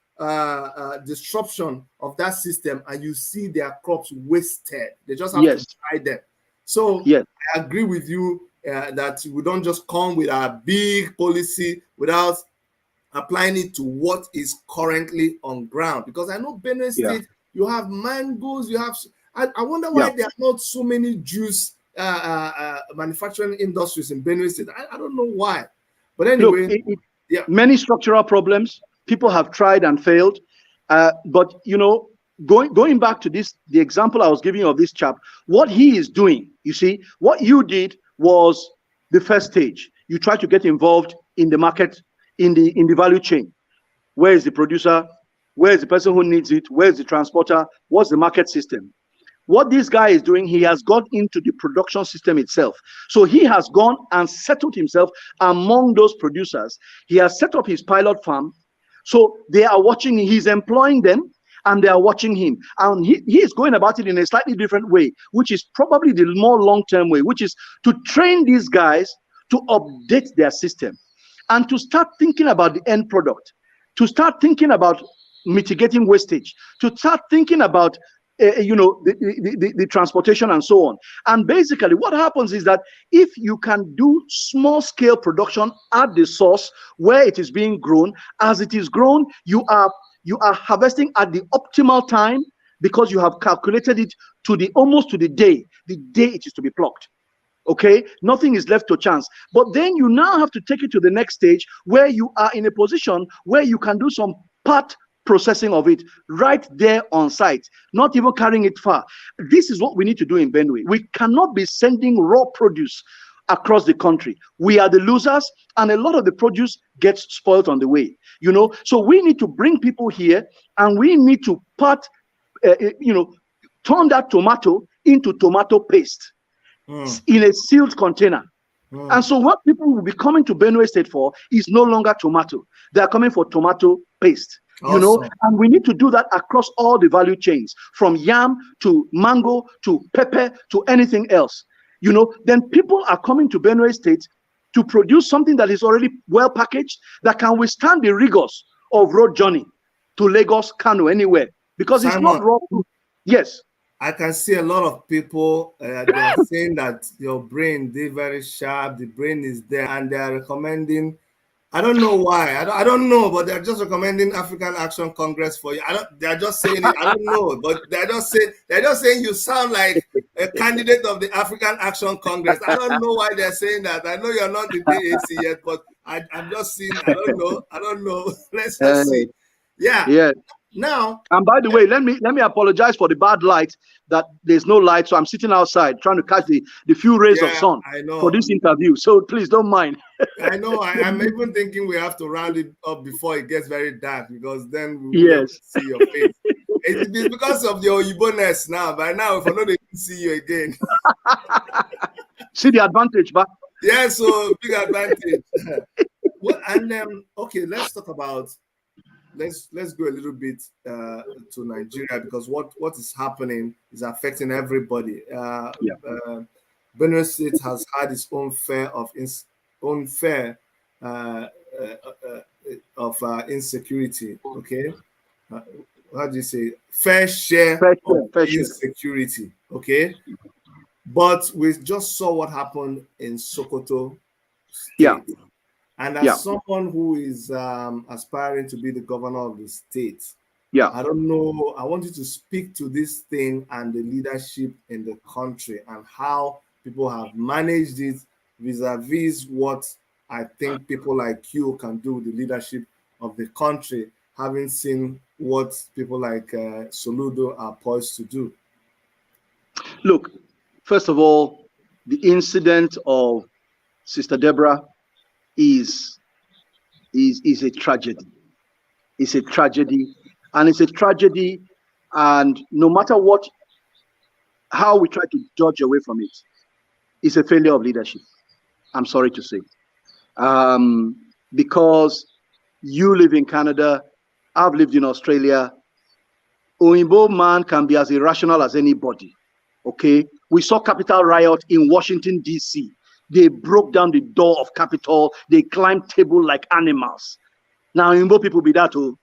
disruption of that system and you see their crops wasted. They just have Yes. to buy them. So Yes. I agree with you that we don't just come with our big policy without applying it to what is currently on ground. Because I know Benue Yeah. State, you have mangoes, you have. I wonder Yeah. why there are not so many juice manufacturing industries in Benue State. I don't know why. But anyway, Look, yeah. many structural problems. People have tried and failed. But you know, going back to the example I was giving you of this chap, what he is doing, you see, what you did was the first stage. You try to get involved in the market, in the value chain. Where is the producer? Where is the person who needs it? Where is the transporter? What's the market system? What this guy is doing, he has got into the production system itself. So he has gone and settled himself among those producers. He has set up his pilot farm. So they are watching, he's employing them and they are watching him. And he is going about it in a slightly different way, which is probably the more long-term way, which is to train these guys to update their system and to start thinking about the end product, to start thinking about mitigating wastage, to start thinking about the transportation and so on. And basically what happens is that if you can do small scale production at the source where it is being grown, as it is grown, you are harvesting at the optimal time because you have calculated it to the almost to the day it is to be plucked. Okay, nothing is left to chance. But then you now have to take it to the next stage where you are in a position where you can do some part processing of it right there on site, not even carrying it far. This is what we need to do in Benue. We cannot be sending raw produce across the country. We are the losers, and a lot of the produce gets spoiled on the way. You know, so we need to bring people here, and we need to turn that tomato into tomato paste in a sealed container. And so what people will be coming to Benue State for is no longer tomato. They are coming for tomato paste. You know, and we need to do that across all the value chains, from yam to mango to pepper to anything else. You know, then people are coming to Benue State to produce something that is already well packaged, that can withstand the rigors of road journey to Lagos, Kano, anywhere, because Simon, it's not raw food. Yes. I can see a lot of people, they are saying that your brain, they're very sharp, the brain is there, and they are recommending, I don't know why, I don't know, but they're just recommending African Action Congress for you. They're just saying it, I don't know, but they're just saying you sound like a candidate of the African Action Congress. I don't know why they're saying that. I know you're not in the AAC yet, but I'm just seeing, I don't know. Let's just see. Yeah. Now, and by the way, let me apologize for the bad light, that there's no light, so I'm sitting outside trying to catch the few rays of sun for this interview, so please don't mind. I know. I'm even thinking we have to round it up before it gets very dark, because then we won't see your face. It's because of your Oyibo-ness now. By now, if I know they can see you again. See the advantage, but Yeah, so big advantage. Well, and okay, let's talk about let's go a little bit to Nigeria, because what is happening is affecting everybody. Yeah. Benue State has had its own fair of own fair uh, insecurity. Okay, uh, how do you say, fair share Fair of share, fair share. insecurity? Okay, but we just saw what happened in Sokoto Yeah, State. And yeah, as someone who is aspiring to be the governor of the state, yeah. I don't know, I want you to speak to this thing and the leadership in the country and how people have managed it vis-a-vis what I think people like you can do with the leadership of the country, having seen what people like Soludo are poised to do. Look, first of all, the incident of Sister Deborah is is a tragedy. It's a tragedy, and it's a tragedy. And no matter what, how we try to dodge away from it, it's a failure of leadership. I'm sorry to say, um, because you live in Canada, I've lived in Australia. Oimbo man can be as irrational as anybody. Okay, we saw Capitol riot in Washington D.C. They broke down the door of Capitol. They climbed table like animals. Now Oimbo people be that too.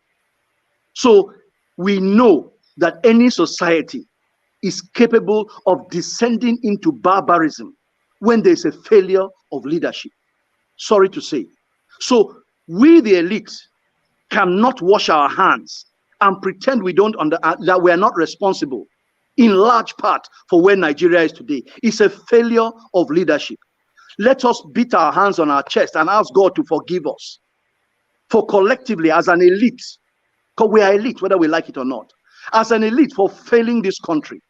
So we know that any society is capable of descending into barbarism when there's a failure of leadership. Sorry to say. So we, the elite, cannot wash our hands and pretend we don't that we are not responsible in large part for where Nigeria is today. It's a failure of leadership. Let us beat our hands on our chest and ask God to forgive us for collectively, as an elite, because we are elite, whether we like it or not, as an elite, for failing this country.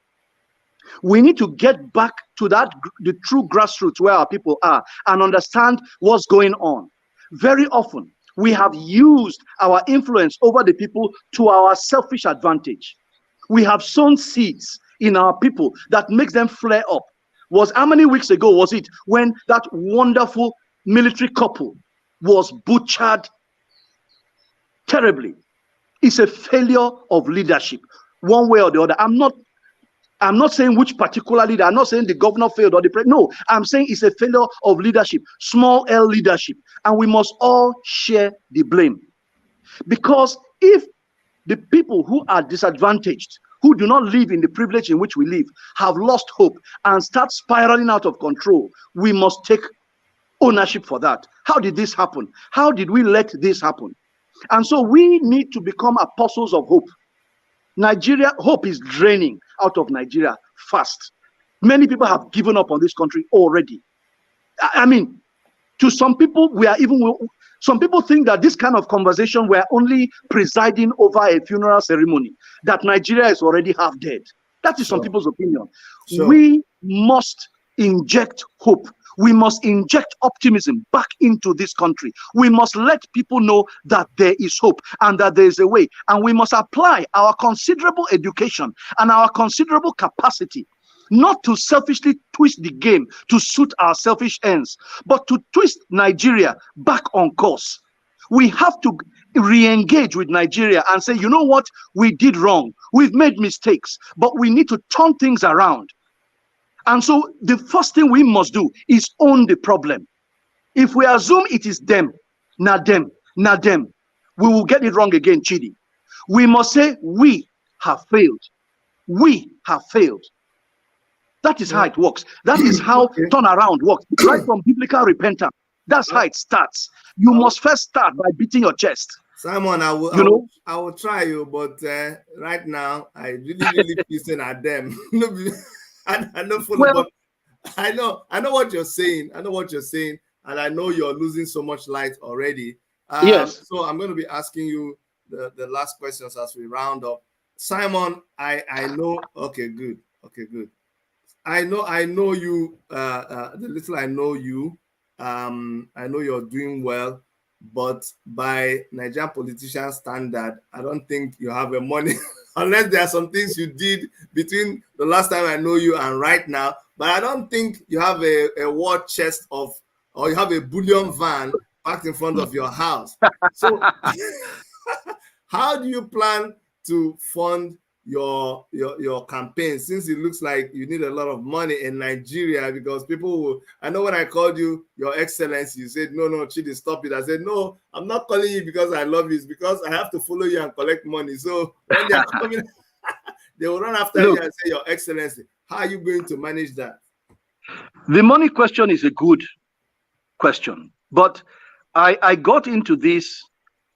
We need to get back to the true grassroots where our people are and understand what's going on. Very often, we have used our influence over the people to our selfish advantage. We have sown seeds in our people that makes them flare up. How many weeks ago was it when that wonderful military couple was butchered terribly? It's a failure of leadership, one way or the other. I'm not saying which particular leader. I'm not saying the governor failed or the president. No, I'm saying it's a failure of leadership, small L leadership, and we must all share the blame. Because if the people who are disadvantaged, who do not live in the privilege in which we live, have lost hope and start spiraling out of control, we must take ownership for that. How did this happen? How did we let this happen? And so we need to become apostles of hope. Nigeria, hope is draining out of Nigeria fast. Many people have given up on this country already. I mean, to some people, some people think that this kind of conversation, we're only presiding over a funeral ceremony, that Nigeria is already half dead. That is some people's opinion. Sure. We must inject hope. We must inject optimism back into this country. We must let people know that there is hope and that there is a way. And we must apply our considerable education and our considerable capacity, not to selfishly twist the game to suit our selfish ends, but to twist Nigeria back on course. We have to re-engage with Nigeria and say, you know what, we did wrong. We've made mistakes, but we need to turn things around. And so the first thing we must do is own the problem. If we assume it is them, not them, we will get it wrong again, Chidi. We must say, we have failed. We have failed. That is how it works. That is how turnaround works. Right from biblical repentance. That's how it starts. You must first start by beating your chest. Simon, I will try you, but right now I really pissing at them. I know, but I know what you're saying. I know what you're saying, and I know you're losing so much light already. Yes. So I'm going to be asking you the last questions as we round up. Simon, I know. Okay, good. I know you. The little I know you, I know you're doing well, but by Nigerian politician standard, I don't think you have a money unless there are some things you did between the last time I know you and right now. But I don't think you have a war chest of or you have a bullion van parked in front of your house. So how do you plan to fund your campaign, since it looks like you need a lot of money in Nigeria? Because people will, I know when I called you Your Excellency, you said, no, Chidi, stop it. I said, no, I'm not calling you because I love you. It's because I have to follow you and collect money. So when they're coming, they will run after you and say, Your Excellency. How are you going to manage that? The money question is a good question, but I got into this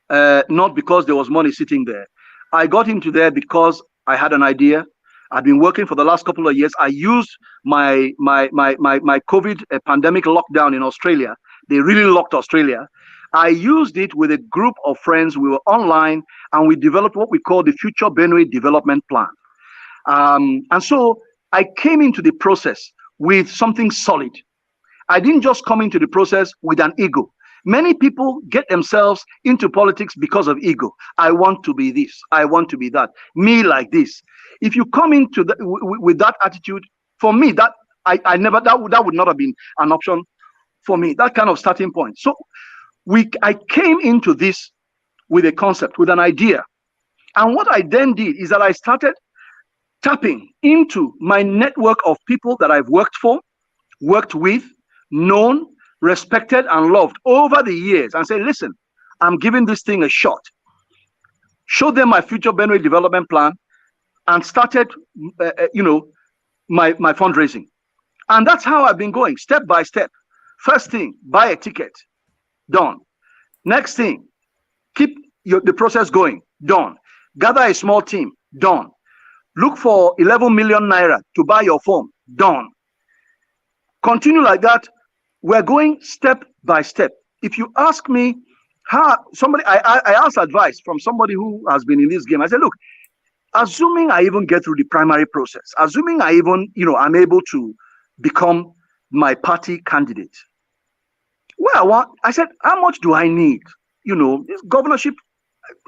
not because there was money sitting there. I got into there because I had an idea. I've been working for the last couple of years. I used my COVID pandemic lockdown in Australia. They really locked Australia. I used it with a group of friends. We were online and we developed what we call the Future Benue Development Plan. And so I came into the process with something solid. I didn't just come into the process with an ego. Many people get themselves into politics because of ego. I want to be this. I want to be that. Me like this. If you come into with that attitude, for me, that would not have been an option for me. That kind of starting point. So I came into this with a concept, with an idea. And what I then did is that I started tapping into my network of people that I've worked for, worked with, known, respected, and loved over the years, and say, listen, I'm giving this thing a shot. Show them my Future Benue Development Plan, and started, my fundraising. And that's how I've been going, step by step. First thing, buy a ticket. Done. Next thing, keep the process going. Done. Gather a small team. Done. Look for 11 million naira to buy your form. Done. Continue like that. We're going step by step. If you ask me how I asked advice from somebody who has been in this game. I said, look, assuming I even get through the primary process, assuming I even, I'm able to become my party candidate. I said, how much do I need? This governorship,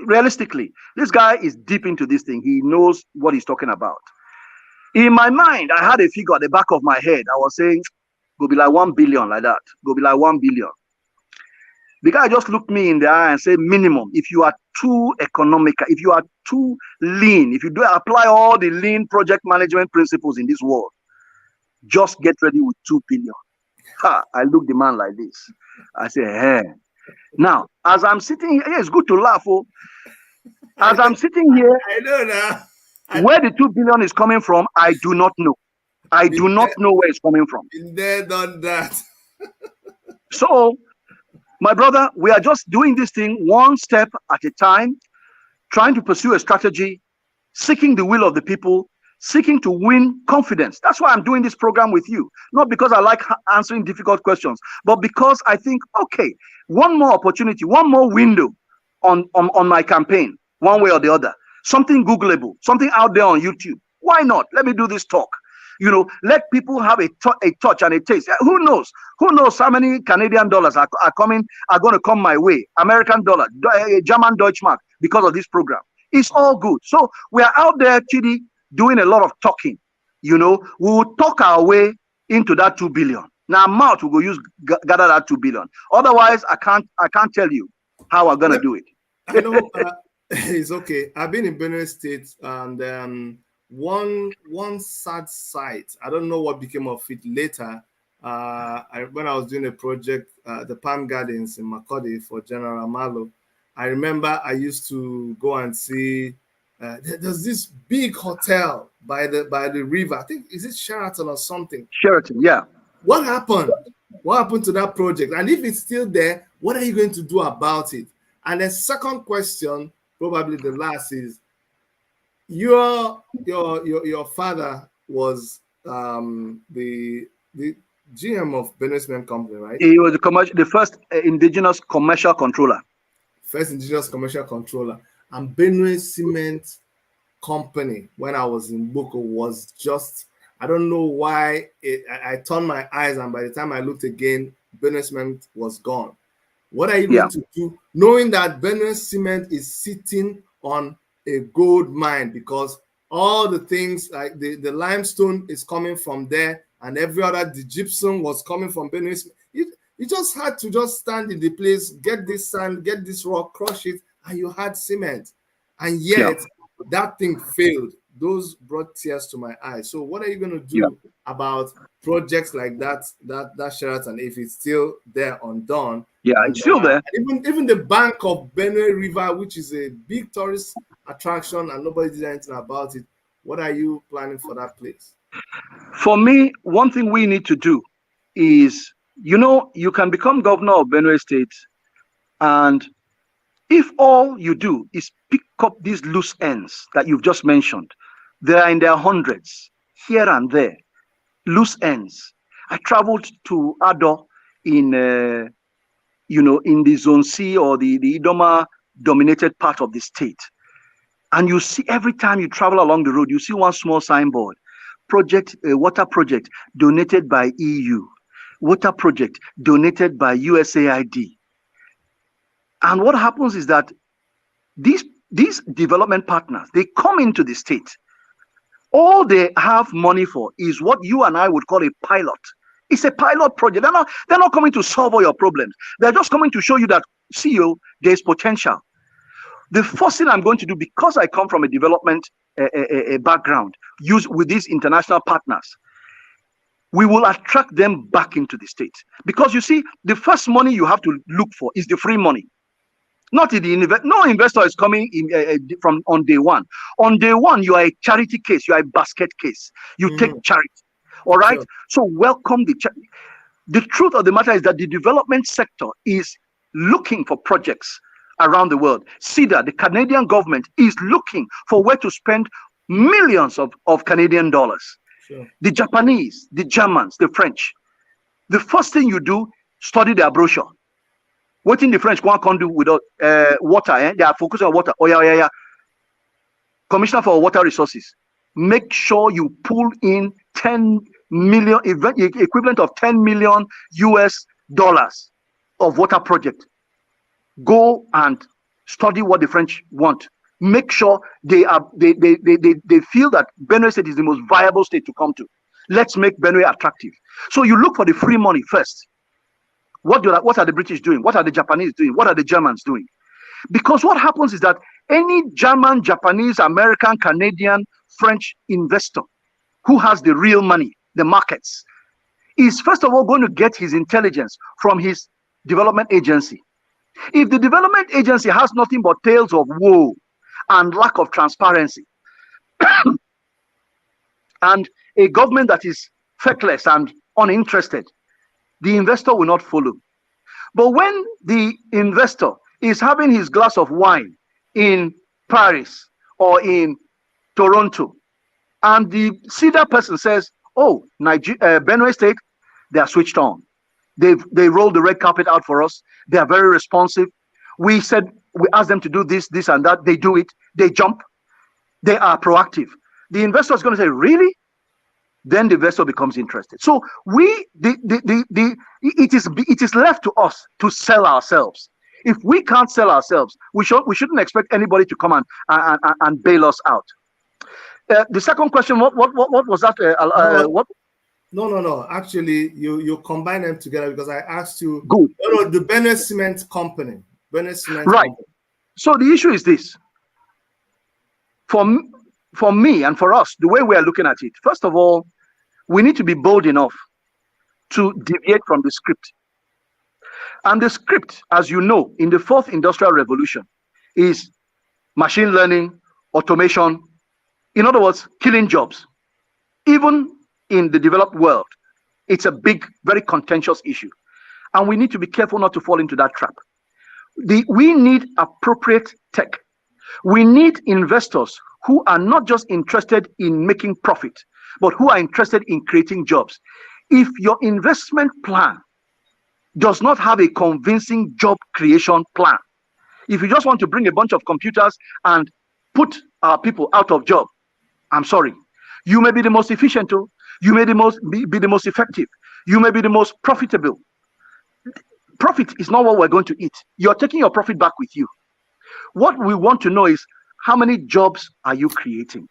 realistically, this guy is deep into this thing. He knows what he's talking about. In my mind, I had a figure at the back of my head. I was saying, go be like 1 billion, like that. Go be like 1 billion. The guy just looked me in the eye and said, minimum, if you are too economical, if you are too lean, if you do apply all the lean project management principles in this world, just get ready with 2 billion. I looked the man like this. I said, hey. Now, as I'm sitting here, it's good to laugh. As I'm sitting here, I know now. Where the 2 billion is coming from, I do not know. I do not know where it's coming from. Been there, done that. So, my brother, we are just doing this thing one step at a time, trying to pursue a strategy, seeking the will of the people, seeking to win confidence. That's why I'm doing this program with you. Not because I like answering difficult questions, but because I think, okay, one more opportunity, one more window on my campaign, one way or the other. Something Googleable, something out there on YouTube. Why not? Let me do this talk. Let people have a touch and a taste. Who knows? Who knows how many Canadian dollars are going to come my way? American dollar, German Deutschmark, because of this program. It's all good. So we are out there, Chidi, doing a lot of talking. We will talk our way into that 2 billion. Now, mouth will go gather that 2 billion. Otherwise, I can't tell you how I'm gonna do it. I know it's okay. I've been in Benue State, and one sad sight. I don't know what became of it later. When I was doing a project, the Palm Gardens in Makurdi for General Amalo, I remember I used to go and see. There's this big hotel by the river. I think, is it Sheraton or something? Sheraton, yeah. What happened? What happened to that project? And if it's still there, what are you going to do about it? And the second question, probably the last, is your father was the GM of Benue Cement Company, right? He was the first indigenous commercial controller. First indigenous commercial controller. And Benue Cement Company, when I was in Boko, was just, I don't know why, I turned my eyes, and by the time I looked again, Benue Cement was gone. What are you going to do, knowing that Benue Cement is sitting on a gold mine, because all the things like the limestone is coming from there, and every other, the gypsum was coming from Benue Cement. You just had to just stand in the place, get this sand, get this rock, crush it, and you had cement. And yet that thing failed. Those brought tears to my eyes. So what are you going to do about projects like that Sheraton, if it's still there undone? Yeah, and, it's still there. Even the bank of Benue River, which is a big tourist attraction, and nobody did anything about it. What are you planning for that place? For me, one thing we need to do is, you can become governor of Benue State, and if all you do is pick up these loose ends that you've just mentioned, they are in their hundreds, here and there, loose ends. I traveled to Ado in, in the Zone C, or the Idoma-dominated part of the state. And you see, every time you travel along the road, you see one small signboard, water project donated by EU, water project donated by USAID. And what happens is that these development partners, they come into the state. All they have money for is what you and I would call a pilot. It's a pilot project. They're not coming to solve all your problems. They're just coming to show you that, CEO, there's potential. The first thing I'm going to do, because I come from a development background, with these international partners, we will attract them back into the state. Because you see, the first money you have to look for is the free money. Not in the no investor is coming in, from on day one. On day one, you are a charity case. You are a basket case. You take charity. All right. Sure. So welcome the charity. The truth of the matter is that the development sector is looking for projects around the world. CEDA, the Canadian government, is looking for where to spend millions of Canadian dollars. Sure. The Japanese, the Germans, the French. The first thing you do, study their brochure. What in the French can't do without water? They are focused on water. Oh yeah. Commissioner for Water Resources, make sure you pull in 10 million, equivalent of 10 million US dollars of water project. Go and study what the French want. Make sure they feel that Benue State is the most viable state to come to. Let's make Benue attractive. So you look for the free money first. What are the British doing? What are the Japanese doing? What are the Germans doing? Because what happens is that any German, Japanese, American, Canadian, French investor who has the real money, the markets, is first of all going to get his intelligence from his development agency. If the development agency has nothing but tales of woe and lack of transparency, and a government that is feckless and uninterested, the investor will not follow. But when the investor is having his glass of wine in Paris or in Toronto, and the CEDA person says, oh, Benue State, they are switched on. They rolled the red carpet out for us. They are very responsive. We asked them to do this, this, and that. They do it. They jump. They are proactive. The investor is going to say, really? Then the investor becomes interested. So it is left to us to sell ourselves. If we can't sell ourselves, we shouldn't expect anybody to come and bail us out. The second question, what was that? What? No. Actually, you combine them together because I asked you. Good. The Benue Cement Company. Benue Cement. Right. Company. So the issue is this. For me and for us, the way we are looking at it, first of all, we need to be bold enough to deviate from the script. And the script, as you know, in the fourth industrial revolution is machine learning, automation, in other words, killing jobs. Even in the developed world, it's a big, very contentious issue. And we need to be careful not to fall into that trap. We need appropriate tech. We need investors who are not just interested in making profit, but who are interested in creating jobs. If your investment plan does not have a convincing job creation plan, if you just want to bring a bunch of computers and put our people out of job, I'm sorry. You may be the most efficient, you may be the most effective, you may be the most profitable. Profit is not what we're going to eat. You're taking your profit back with you. What we want to know is, how many jobs are you creating?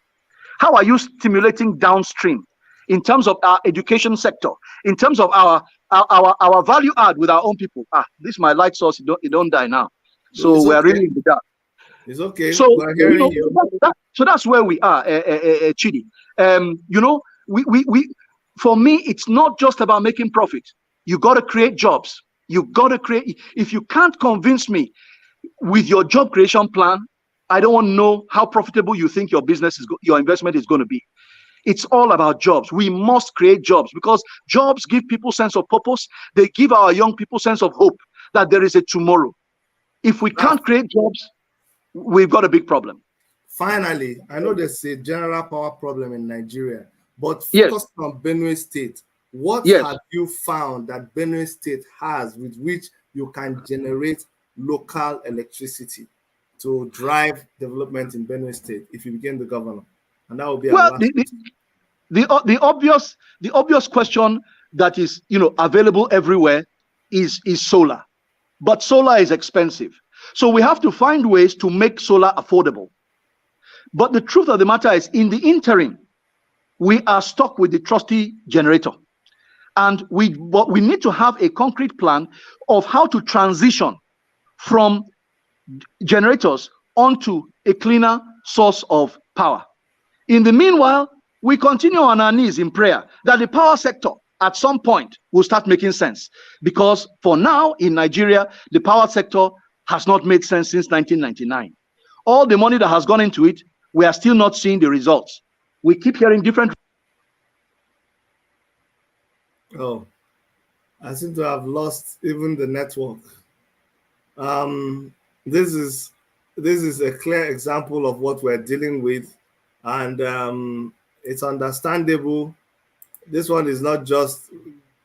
How are you stimulating downstream in terms of our education sector, in terms of our our value add with our own people. This is my light source. It don't die now. So it's we are okay. really in the dark. It's okay. So We're hearing you. So that's where we are, Chidi. We for me, it's not just about making profit. You got to create jobs. You got to create. If you can't convince me with your job creation plan, I don't want to know how profitable you think your business is, your investment is going to be. It's all about jobs. We must create jobs because jobs give people sense of purpose. They give our young people sense of hope that there is a tomorrow. If we can't create jobs, we've got a big problem. Finally, I know there's a general power problem in Nigeria, but Yes. focus on Benue State. What have you found that Benue State has with which you can generate local electricity to drive development in Benue State if you became the governor? And that will be our last question. The obvious question that is available everywhere is solar, but solar is expensive. So we have to find ways to make solar affordable. But the truth of the matter is, in the interim, we are stuck with the trusty generator. And we need to have a concrete plan of how to transition from generators onto a cleaner source of power. In the meanwhile, we continue on our knees in prayer that the power sector at some point will start making sense. Because for now in Nigeria, the power sector has not made sense since 1999. All the money that has gone into it, we are still not seeing the results. We keep hearing different. Oh, I seem to have lost even the network. This is a clear example of what we're dealing with, and it's understandable. This one is not just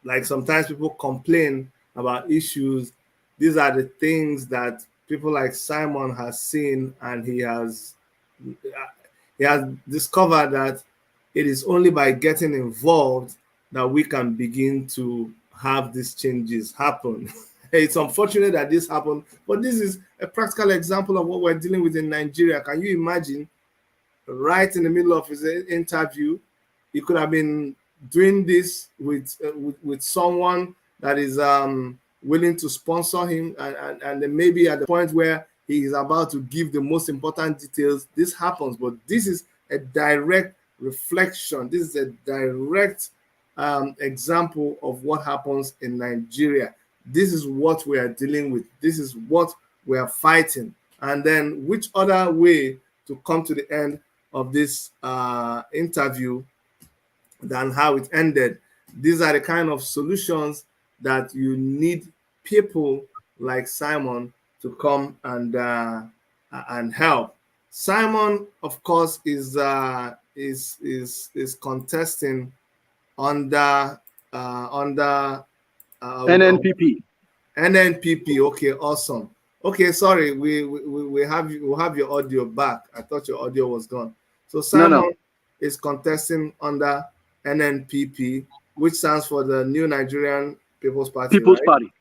like sometimes people complain about issues. These are the things that people like Simon has seen, and he has discovered that it is only by getting involved that we can begin to have these changes happen. It's unfortunate that this happened, but this is a practical example of what we're dealing with in Nigeria. Can you imagine, right in the middle of his interview, he could have been doing this with someone that is willing to sponsor him, and then maybe at the point where he is about to give the most important details, this happens. But this is a direct reflection. This is a direct example of what happens in Nigeria. This is what we are dealing with. This is what we are fighting. And then which other way to come to the end of this interview than how it ended? These are the kind of solutions that you need people like Simon to come and help. Simon, of course, is contesting under NNPP. NNPP. Okay, awesome. Okay, sorry, we have your audio back. I thought your audio was gone. So Simon is contesting under NNPP, which stands for the New Nigerian People's Party. People's Party.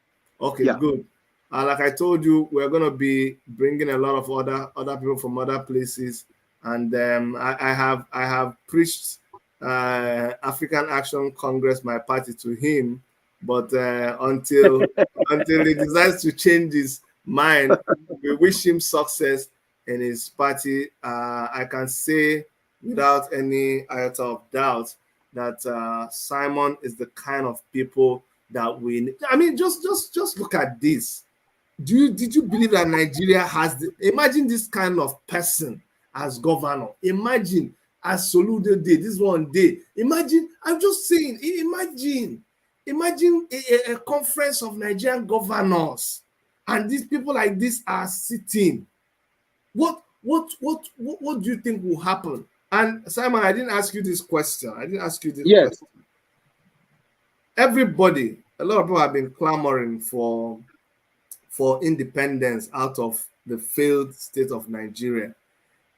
Okay, good. Like I told you, we're going to be bringing a lot of other people from other places, and I have preached African Action Congress, my party, to him, but until he decides to change his mind, we wish him success in his party. I can say without any iota of doubt that Simon is the kind of people that we need. I mean, just look at this. Did you believe that Nigeria has imagine this kind of person as governor? Imagine as Soludo did this one day. Imagine, I'm just saying, imagine a conference of Nigerian governors, and these people like this are sitting. What do you think will happen? And Simon, I didn't ask you this question. Question. Everybody, a lot of people have been clamoring for independence out of the failed state of Nigeria.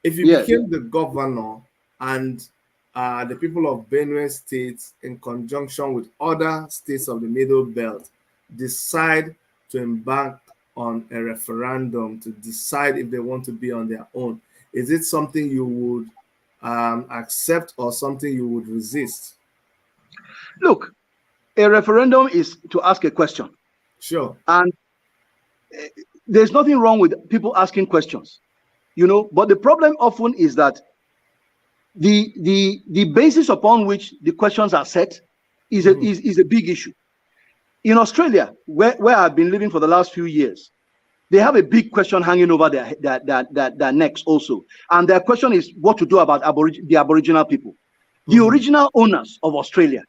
If you became the governor and the people of Benue State, in conjunction with other states of the Middle Belt, decide to embark on a referendum to decide if they want to be on their own, is it something you would accept or something you would resist? Look, A referendum is to ask a question. Sure. And there's nothing wrong with people asking questions, you know, but the problem often is that the basis upon which the questions are set is a big issue. In Australia, where I've been living for the last few years, they have a big question hanging over their necks also. And their question is what to do about the Aboriginal people, the original owners of Australia.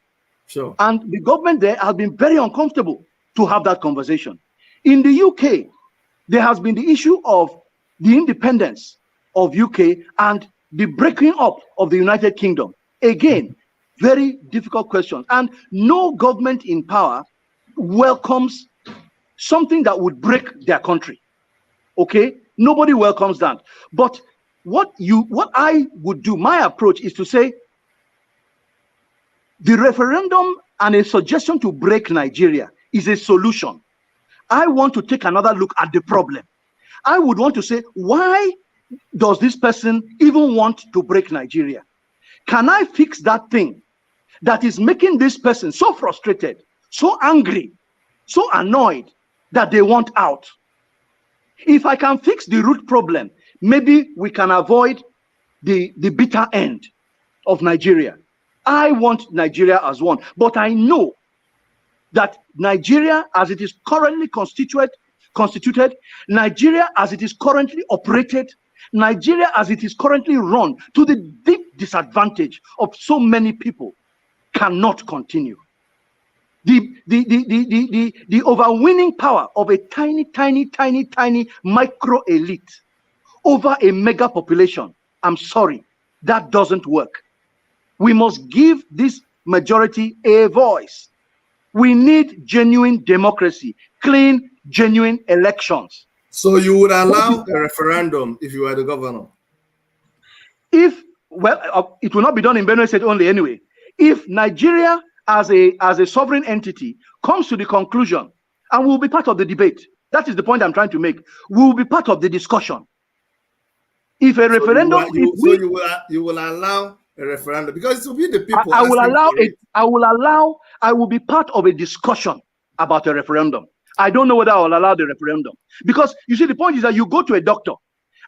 Sure. And the government there has been very uncomfortable to have that conversation. In the UK, there has been the issue of the independence of UK and the breaking up of the United Kingdom. Again, very difficult questions. And no government in power welcomes something that would break their country. Okay? Nobody welcomes that. But what I would do, my approach is to say, the referendum and a suggestion to break Nigeria is a solution. I want to take another look at the problem. I would want to say, why does this person even want to break Nigeria? Can I fix that thing that is making this person so frustrated, so angry, so annoyed that they want out? If I can fix the root problem, maybe we can avoid the bitter end of Nigeria. I want Nigeria as one, but I know that Nigeria as it is currently constituted, Nigeria as it is currently operated, Nigeria as it is currently run to the deep disadvantage of so many people cannot continue. The overweening power of a tiny micro elite over a mega population, I'm sorry, that doesn't work. We must give this majority a voice. We need genuine democracy, clean, genuine elections. So you would allow a referendum if you were the governor? It will not be done in Benue State only anyway. If Nigeria as a sovereign entity comes to the conclusion, and we'll be part of the debate, that is the point I'm trying to make, we'll be part of the discussion. If a referendum, you will allow a referendum because it will be the people. I will be part of a discussion about a referendum. I don't know whether I will allow the referendum because you see, the point is that you go to a doctor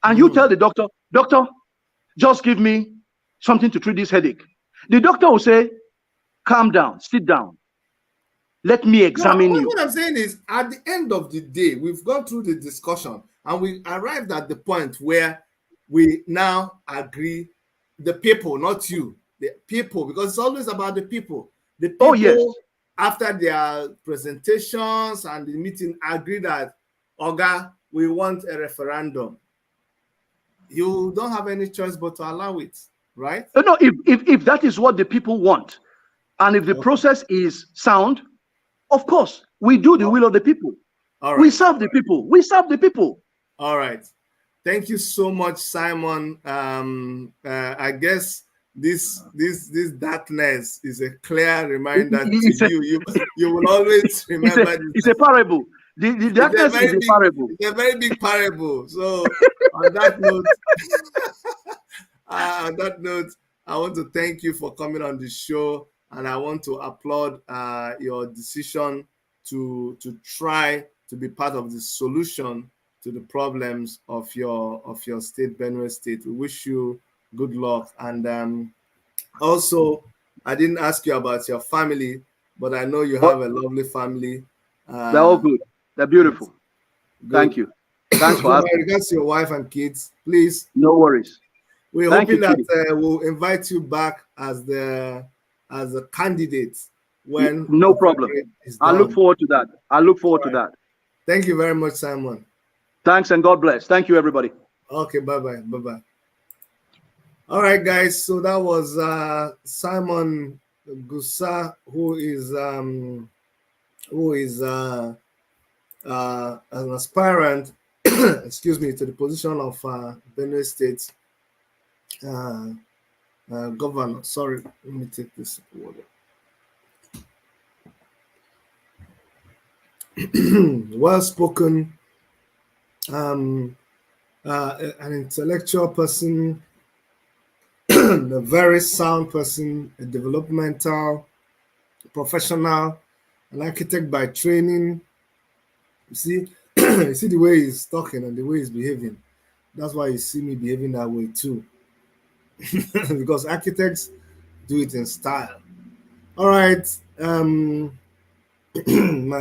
and you tell the doctor, just give me something to treat this headache. The doctor will say, calm down, sit down. Let me examine you. What I'm saying is, at the end of the day, we've gone through the discussion and we arrived at the point where we now agree, the people, not you, the people, because it's always about the people. The people, after their presentations and the meeting, agree that, Oga, we want a referendum. You don't have any choice but to allow it, right? No, if that is what the people want, and if the process is sound, of course, we do the will of the people. All right. We serve the people. We serve the people. All right. Thank you so much, Simon. I guess this darkness is a clear reminder to you. You will always remember. It's a parable. The darkness is a parable. It's a very big parable. So on that note, I want to thank you for coming on the show, and I want to applaud your decision to try to be part of the solution to the problems of your state, Benue State. We wish you good luck. And also, I didn't ask you about your family, but I know you have a lovely family. They're all good. They're beautiful. Good. Thank you. Thanks for asking. Regards to your wife and kids, please. No worries. We're hoping that we'll invite you back as a candidate when. No problem. I look forward to that. I look forward to that. Thank you very much, Simon. Thanks and God bless. Thank you, everybody. Okay, bye-bye. Bye-bye. All right, guys. So that was Simon GUSAH, who is an aspirant, excuse me, to the position of Benue State governor. Sorry, let me take this water. Well-spoken, an intellectual person, a very sound person, a developmental professional. an architect by training. You see, you see the way he's talking and the way he's behaving. That's why you see me behaving that way too. Because architects do it in style. All right. my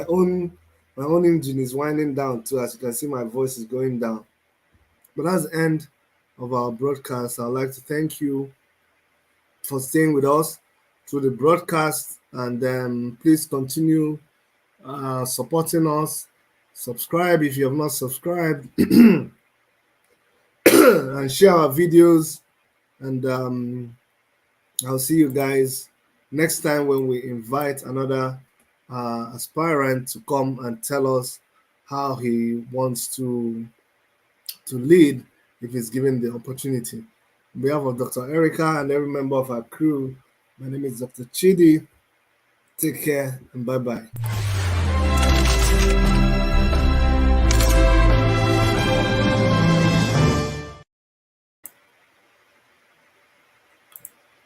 own my own engine is winding down too. As you can see, my voice is going down. But that's the end of our broadcast. I'd like to thank you for staying with us through the broadcast, and please continue supporting us. Subscribe if you have not subscribed, and share our videos. And I'll see you guys next time when we invite another aspirant to come and tell us how he wants to lead if he's given the opportunity. On behalf of Dr. Erica and every member of our crew, my name is Dr. Chidi. Take care and bye-bye.